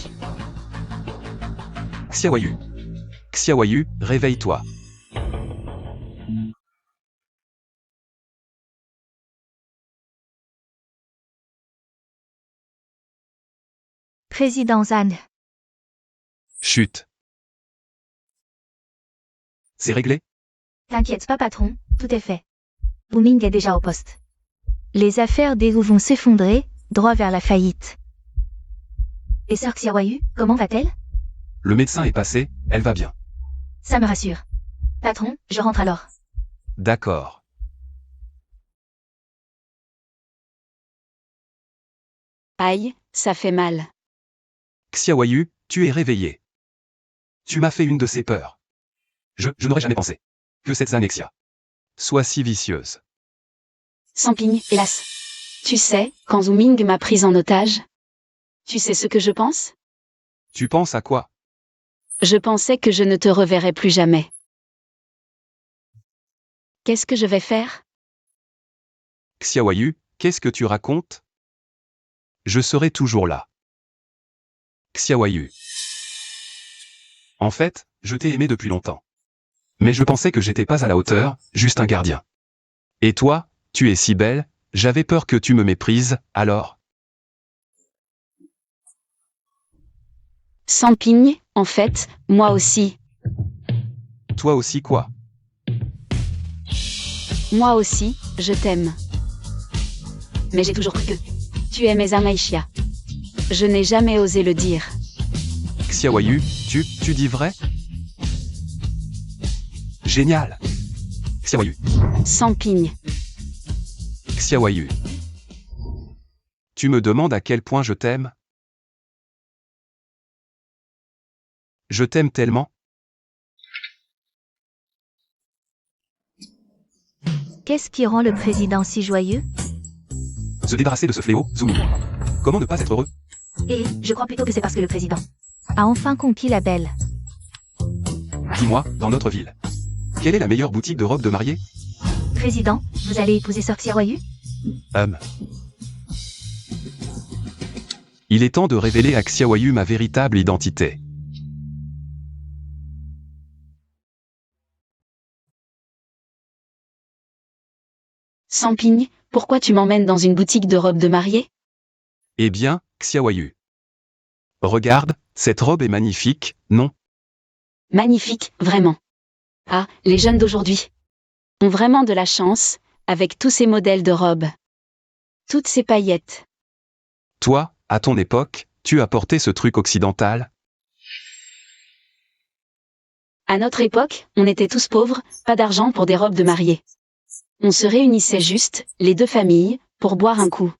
Xiaoyu. Xiaoyu, réveille-toi. Président Zhang. Chut. C'est réglé? T'inquiète pas, patron, tout est fait. Booming est déjà au poste. Les affaires d'Ewu vont s'effondrer, droit vers la faillite. Et sœur Xiaoyu, comment va-t-elle? Le médecin est passé, elle va bien. Ça me rassure. Patron, je rentre alors. D'accord. Aïe, ça fait mal. Xiaoyu, tu es réveillé. Tu m'as fait une de ces peurs. Je n'aurais jamais pensé. Que cette Zanexia soit si vicieuse. Samping, hélas. Tu sais, quand Zhu Ming m'a prise en otage, tu sais ce que je pense? Tu penses à quoi? Je pensais que je ne te reverrais plus jamais. Qu'est-ce que je vais faire? Xiaoyu, qu'est-ce que tu racontes? Je serai toujours là. Xiaoyu. En fait, je t'ai aimé depuis longtemps. Mais je pensais que j'étais pas à la hauteur, juste un gardien. Et toi, tu es si belle, j'avais peur que tu me méprises, alors. Samping, en fait, moi aussi. Toi aussi quoi? Moi aussi, je t'aime. Mais j'ai toujours cru que tu aimais Amaishia. Je n'ai jamais osé le dire. Xiaoyu, tu dis vrai? Génial. Xiaoyu. Samping. Xiaoyu. Tu me demandes à quel point je t'aime? Je t'aime tellement. Qu'est-ce qui rend le président si joyeux? Se débarrasser de ce fléau, Zumi. Comment ne pas être heureux? Et je crois plutôt que c'est parce que le président. A enfin conquis la belle. Dis-moi, dans notre ville. Quelle est la meilleure boutique de robes de mariée? Président, vous allez épouser Sœur Xiaoyu? Il est temps de révéler à Xiaoyu ma véritable identité. Samping, pourquoi tu m'emmènes dans une boutique de robes de mariée? Eh bien, Xiaoyu. Regarde, cette robe est magnifique, non? Magnifique, vraiment. Ah, les jeunes d'aujourd'hui ont vraiment de la chance, avec tous ces modèles de robes. Toutes ces paillettes. Toi, à ton époque, tu as porté ce truc occidental? À notre époque, on était tous pauvres, pas d'argent pour des robes de mariée. On se réunissait juste, les deux familles, pour boire un coup.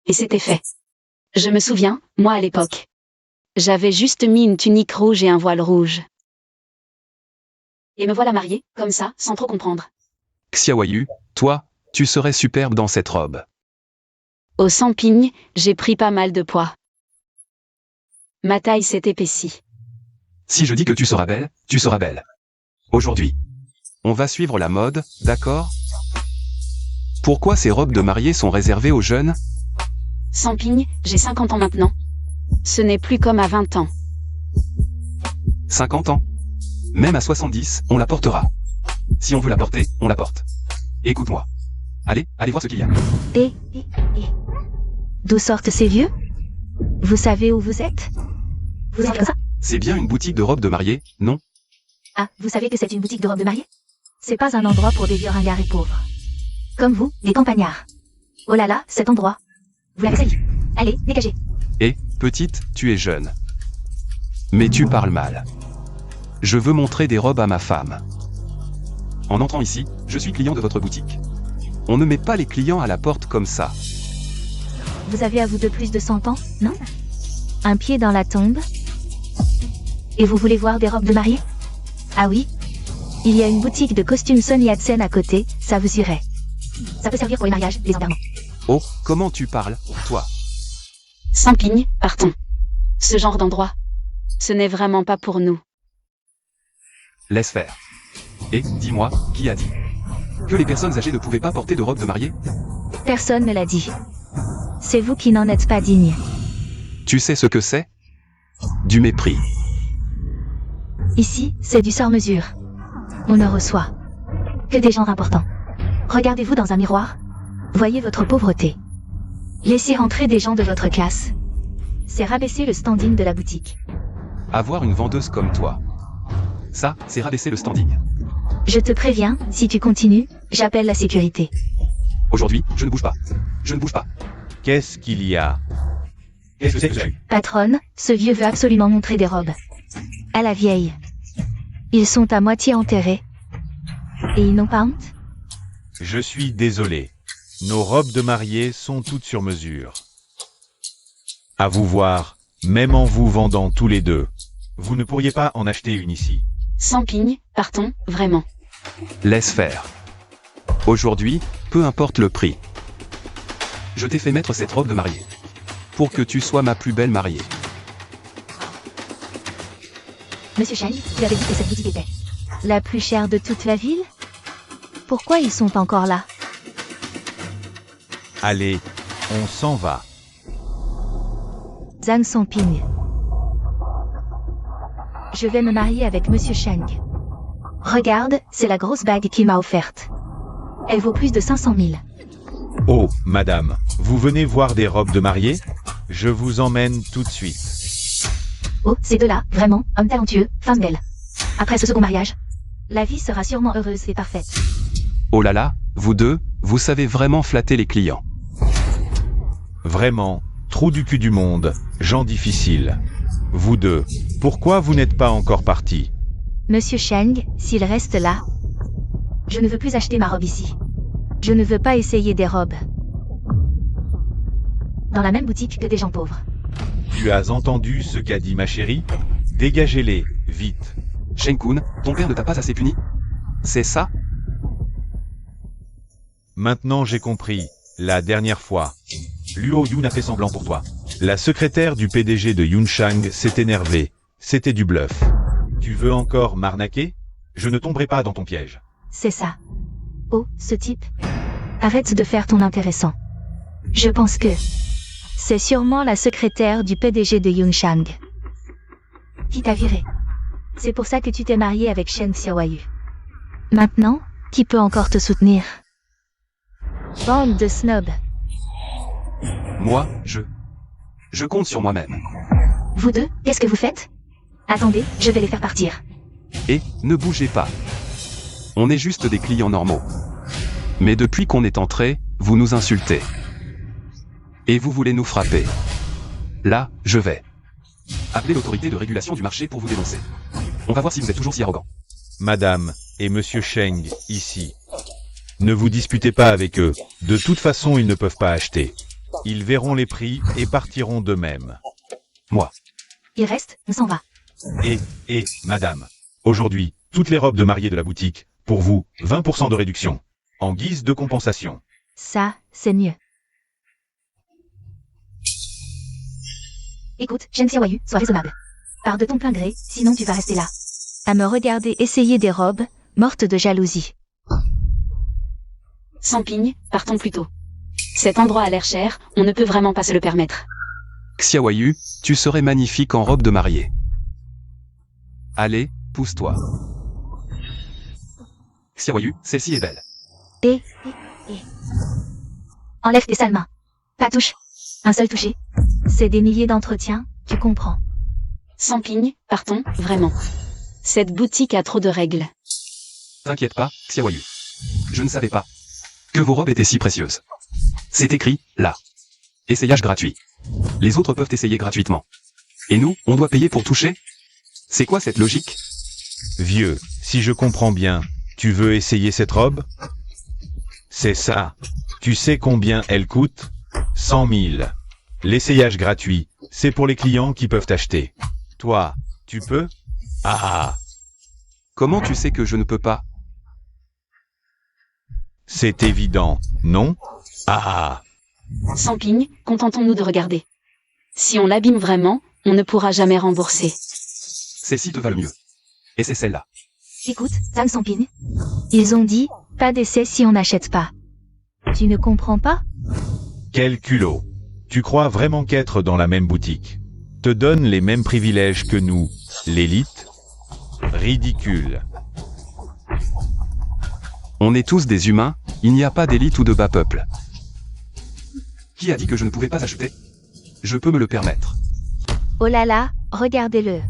Et c'était fait. Je me souviens, moi à l'époque. J'avais juste mis une tunique rouge et un voile rouge. Et me voilà mariée, comme ça, sans trop comprendre. Xiaoyu, toi, tu serais superbe dans cette robe. Au Samping, j'ai pris pas mal de poids. Ma taille s'est épaissie. Si je dis que tu seras belle, tu seras belle. Aujourd'hui. On va suivre la mode, d'accord? Pourquoi ces robes de mariée sont réservées aux jeunes? Samping, j'ai 50 ans maintenant. Ce n'est plus comme à 20 ans. 50 ans. Même à 70, on la portera. Si on veut la porter, on la porte. Écoute-moi. Allez voir ce qu'il y a. Et d'où sortent ces vieux? Vous savez où vous êtes? Vous êtes comme ça? C'est bien une boutique de robes de mariée, non? Ah, vous savez que c'est une boutique de robes de mariée? C'est pas un endroit pour des vieux ringards et pauvres. Comme vous, des campagnards. Oh là là, cet endroit. Vous l'avez sali. Allez, dégagez. Et, petite, tu es jeune. Mais tu parles mal. Je veux montrer des robes à ma femme. En entrant ici, je suis client de votre boutique. On ne met pas les clients à la porte comme ça. Vous avez à vous de plus de 100 ans, non? Un pied dans la tombe? Et vous voulez voir des robes de mariée? Ah oui? Il y a une boutique de costumes Sun Yat-sen à côté, ça vous irait. Ça peut servir pour les mariages, les enterrements. Oh, comment tu parles, toi? Samping, partons. Ce genre d'endroit. Ce n'est vraiment pas pour nous. Laisse faire. Et, dis-moi, qui a dit que les personnes âgées ne pouvaient pas porter de robe de mariée? Personne ne l'a dit. C'est vous qui n'en êtes pas digne. Tu sais ce que c'est? Du mépris. Ici, c'est du sur-mesure. On ne reçoit que des gens importants. Regardez-vous dans un miroir. Voyez votre pauvreté. Laissez rentrer des gens de votre classe. C'est rabaisser le standing de la boutique. Avoir une vendeuse comme toi. Ça, c'est rabaisser le standing. Je te préviens, si tu continues, j'appelle la sécurité. Aujourd'hui, je ne bouge pas. Je ne bouge pas. Qu'est-ce qu'il y a? Qu'est-ce que c'est que j'ai? Patronne, ce vieux veut absolument montrer des robes. À la vieille. Ils sont à moitié enterrés. Et ils n'ont pas honte? Je suis désolé. Nos robes de mariée sont toutes sur mesure. À vous voir, même en vous vendant tous les deux. Vous ne pourriez pas en acheter une ici. Samping, partons, vraiment. Laisse faire. Aujourd'hui, peu importe le prix. Je t'ai fait mettre cette robe de mariée. Pour que tu sois ma plus belle mariée. Monsieur Shang, tu avais dit que cette boutique était. La plus chère de toute la ville? Pourquoi ils sont encore là? Allez, on s'en va. Zhang Songping. Je vais me marier avec Monsieur Shang. Regarde, c'est la grosse bague qu'il m'a offerte. Elle vaut plus de 500 000. Oh, madame, vous venez voir des robes de mariée? Je vous emmène tout de suite. Oh, ces deux-là, vraiment, homme talentueux, femme belle. Après ce second mariage, La vie sera sûrement heureuse et parfaite. Oh là là, vous deux, vous savez vraiment flatter les clients. Vraiment, trou du cul du monde, gens difficiles. Vous deux, pourquoi vous n'êtes pas encore partis? Monsieur Shang, s'il reste là, je ne veux plus acheter ma robe ici. je ne veux pas essayer des robes. Dans la même boutique que des gens pauvres. Tu as entendu ce qu'a dit ma chérie? Dégagez-les, vite. Shen-kun, ton père ne t'a pas assez puni? C'est ça? Maintenant j'ai compris, la dernière fois. Luo Yun a fait semblant pour toi. La secrétaire du PDG de Yunchang s'est énervée. C'était du bluff. Tu veux encore m'arnaquer? Je ne tomberai pas dans ton piège. C'est ça. Oh, ce type. Arrête de faire ton intéressant. Je pense que... C'est sûrement la secrétaire du PDG de Yunchang. Qui t'a viré? C'est pour ça que tu t'es marié avec Shen Xiaoyu. Maintenant, qui peut encore te soutenir? Bande de snobs. Moi, je compte sur moi-même. Vous deux, qu'est-ce que vous faites? Attendez, je vais les faire partir. Et, ne bougez pas. On est juste des clients normaux. Mais depuis qu'on est entré, vous nous insultez. Et vous voulez nous frapper. Là, je vais appeler l'autorité de régulation du marché pour vous dénoncer. On va voir si vous êtes toujours si arrogant. Madame et Monsieur Sheng, ici. Ne vous disputez pas avec eux. De toute façon, ils ne peuvent pas acheter. Ils verront les prix et partiront d'eux-mêmes. Moi. Il reste, on s'en va. Et, madame. Aujourd'hui, toutes les robes de mariée de la boutique, pour vous, 20% de réduction. En guise de compensation. Ça, c'est mieux. Écoute, Shen Xiaoyu, sois raisonnable. Pars de ton plein gré, sinon tu vas rester là. À me regarder essayer des robes, morte de jalousie. Songping, partons plus tôt. Cet endroit a l'air cher, on ne peut vraiment pas se le permettre. Xiaoyu, tu serais magnifique en robe de mariée. Allez, pousse-toi. Xiaoyu, celle-ci est belle. Enlève tes sales mains. Pas touche. Un seul toucher. C'est des milliers d'entretiens, tu comprends. Songping, partons, vraiment. Cette boutique a trop de règles. T'inquiète pas, Xiaoyu. Je ne savais pas que vos robes étaient si précieuses. C'est écrit, là. Essayage gratuit. Les autres peuvent essayer gratuitement. Et nous, on doit payer pour toucher? C'est quoi cette logique? Vieux, si je comprends bien, tu veux essayer cette robe? C'est ça. Tu sais combien elle coûte? 100 000. L'essayage gratuit, c'est pour les clients qui peuvent acheter. Toi, tu peux? Ah! Comment tu sais que je ne peux pas? C'est évident, non? Ah! Songping, contentons-nous de regarder. Si on l'abîme vraiment, on ne pourra jamais rembourser. Celle-ci te va le mieux. Et c'est celle-là. Écoute, Zhang Songping. Ils ont dit, pas d'essai si on n'achète pas. Tu ne comprends pas? Quel culot! Tu crois vraiment qu'être dans la même boutique te donne les mêmes privilèges que nous, l'élite? Ridicule. On est tous des humains, il n'y a pas d'élite ou de bas peuple. Qui a dit que je ne pouvais pas acheter? Je peux me le permettre. Oh là là, regardez-le.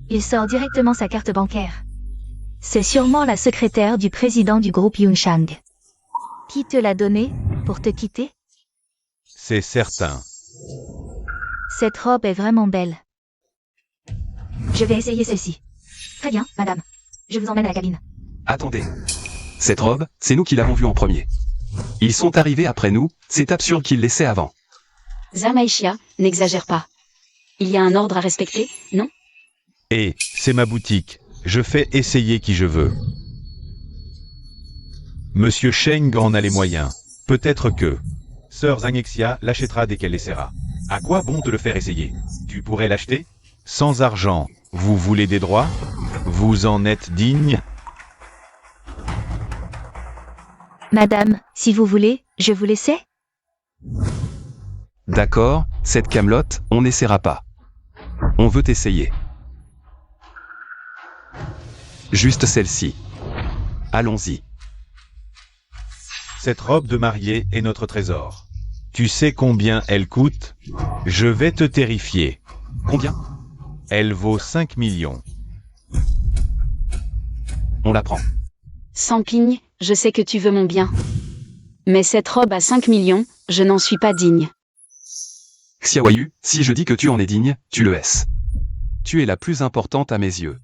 Il sort directement sa carte bancaire. C'est sûrement la secrétaire du président du groupe Yunchang. Qui te l'a donné, pour te quitter? C'est certain. Cette robe est vraiment belle. Je vais essayer celle-ci. Très bien, madame. Je vous emmène à la cabine. Attendez. Cette robe, c'est nous qui l'avons vue en premier. Ils sont arrivés après nous, c'est absurde qu'ils l'essaient avant. Zamaishia, n'exagère pas. Il y a un ordre à respecter, non? Et, c'est ma boutique. Je fais essayer qui je veux. Monsieur Sheng en a les moyens. Peut-être que Sœur Zangexia l'achètera dès qu'elle l'essaiera. À quoi bon te le faire essayer? Tu pourrais l'acheter? Sans argent, vous voulez des droits? Vous en êtes digne? Madame, si vous voulez, je vous laissais? D'accord, cette camelote, on n'essaiera pas. On veut essayer. Juste celle-ci. Allons-y. Cette robe de mariée est notre trésor. Tu sais combien elle coûte? Je vais te terrifier. Combien? Elle vaut 5 millions. On la prend. Sampigne, je sais que tu veux mon bien. Mais cette robe à 5 millions, je n'en suis pas digne. Xiaoyu, si je dis que tu en es digne, tu le es. Tu es la plus importante à mes yeux.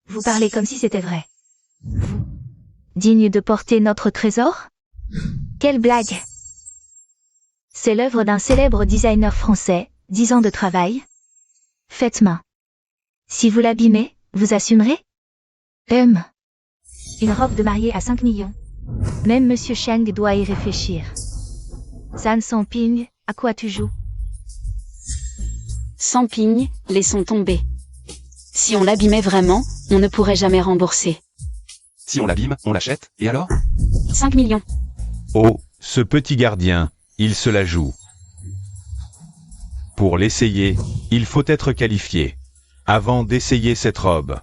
Vous parlez comme si c'était vrai. Digne de porter notre trésor? Quelle blague! C'est l'œuvre d'un célèbre designer français, 10 ans de travail. Faites main. Si vous l'abîmez, vous assumerez? Une robe de mariée à 5 millions. Même Monsieur Sheng doit y réfléchir. Zhan Samping, à quoi tu joues? Sampigne, laissons tomber. Si on l'abîmait vraiment, on ne pourrait jamais rembourser. Si on l'abîme, on l'achète, et alors? 5 millions. Oh, ce petit gardien, il se la joue. Pour l'essayer, il faut être qualifié. Avant d'essayer cette robe,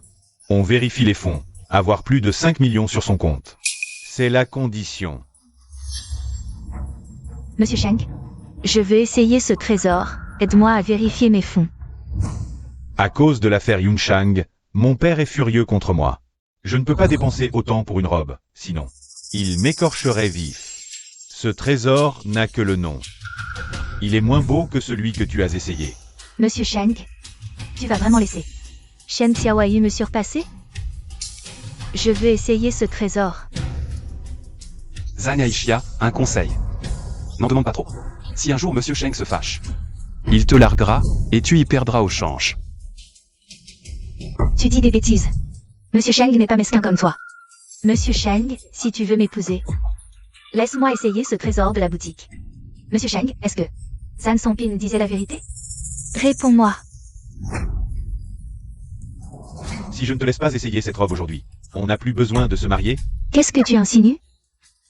on vérifie les fonds. Avoir plus de 5 millions sur son compte. C'est la condition. Monsieur Sheng, je veux essayer ce trésor. Aide-moi à vérifier mes fonds. À cause de l'affaire Yunshang, mon père est furieux contre moi. Je ne peux pas dépenser autant pour une robe, sinon, il m'écorcherait vif. Ce trésor n'a que le nom. Il est moins beau que celui que tu as essayé. Monsieur Sheng, tu vas vraiment laisser Shen Xiaoyu me surpasser? Je veux essayer ce trésor. Zhang Aishia, un conseil. N'en demande pas trop. Si un jour Monsieur Sheng se fâche, il te larguera, et tu y perdras au change. Tu dis des bêtises. Monsieur Sheng n'est pas mesquin comme toi. Monsieur Sheng, si tu veux m'épouser, laisse-moi essayer ce trésor de la boutique. Monsieur Sheng, est-ce que Zhan Samping disait la vérité? Réponds-moi. Si je ne te laisse pas essayer cette robe aujourd'hui, on n'a plus besoin de se marier? Qu'est-ce que tu insinues?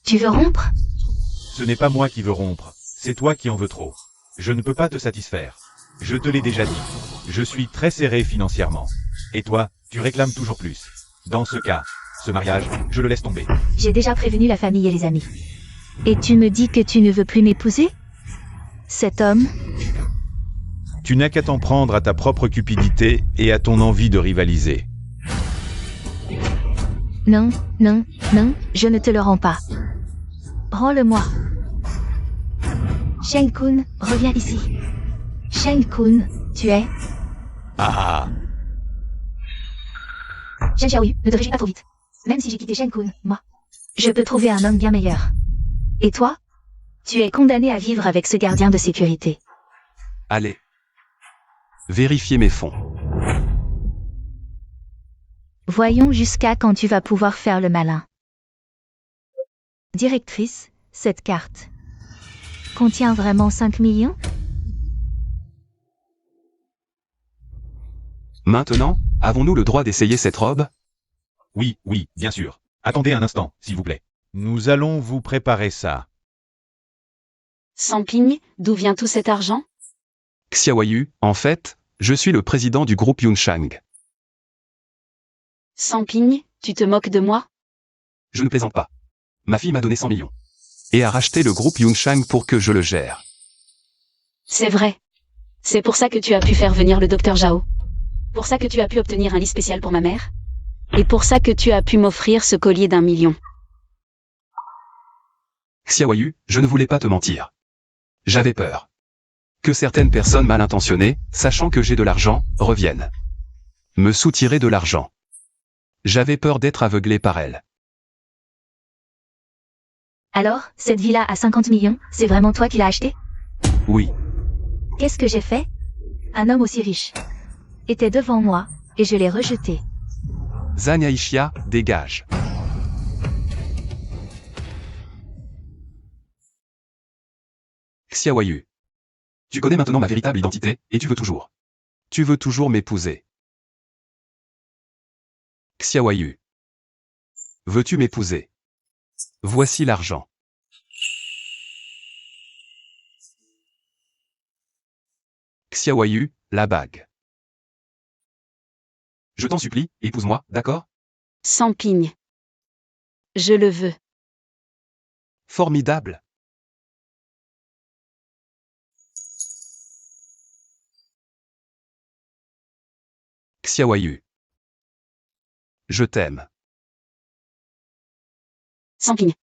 Tu veux rompre? Ce n'est pas moi qui veux rompre, c'est toi qui en veux trop. Je ne peux pas te satisfaire. Je te l'ai déjà dit. Je suis très serré financièrement. Et toi, tu réclames toujours plus. Dans ce cas, ce mariage, je le laisse tomber. J'ai déjà prévenu la famille et les amis. Et tu me dis que tu ne veux plus m'épouser? Cet homme? Tu n'as qu'à t'en prendre à ta propre cupidité et à ton envie de rivaliser. Non, non, non, je ne te le rends pas. Rends-le-moi. Sheng-kun, reviens ici. Sheng-kun, tu es... Ah! Shen Xiaoyu, ne te réjouis pas trop vite. Même si j'ai quitté Sheng-kun, moi, je peux trouver un homme bien meilleur. Et toi? Tu es condamné à vivre avec ce gardien de sécurité. Allez. Vérifiez mes fonds. Voyons jusqu'à quand tu vas pouvoir faire le malin. Directrice, cette carte contient vraiment 5 millions? Maintenant, avons-nous le droit d'essayer cette robe? Oui, oui, bien sûr. Attendez un instant, s'il vous plaît. Nous allons vous préparer ça. Sampigne, d'où vient tout cet argent? Xiaoyu, en fait, je suis le président du groupe Yunshang. Sampigne, tu te moques de moi? Je ne plaisante pas. Ma fille m'a donné 100 millions. Et a racheté le groupe Yunshang pour que je le gère. C'est vrai. C'est pour ça que tu as pu faire venir le docteur Zhao. Pour ça que tu as pu obtenir un lit spécial pour ma mère. Et pour ça que tu as pu m'offrir ce collier d'1 million. Xiaoyu, je ne voulais pas te mentir. J'avais peur que certaines personnes mal intentionnées, sachant que j'ai de l'argent, reviennent me soutirer de l'argent. J'avais peur d'être aveuglé par elles. Alors, cette villa à 50 millions, c'est vraiment toi qui l'as achetée? Oui. Qu'est-ce que j'ai fait? Un homme aussi riche était devant moi, et je l'ai rejeté. Zhang Aishia, dégage. Xiaoyu. Tu connais maintenant ma véritable identité, et tu veux toujours. Tu veux toujours m'épouser. Xiaoyu. Veux-tu m'épouser? Voici l'argent. Xiaoyu, la bague. Je t'en supplie, épouse-moi, d'accord? Sans Ping. Je le veux. Formidable. Xiaoyu. Je t'aime. Sans Ping.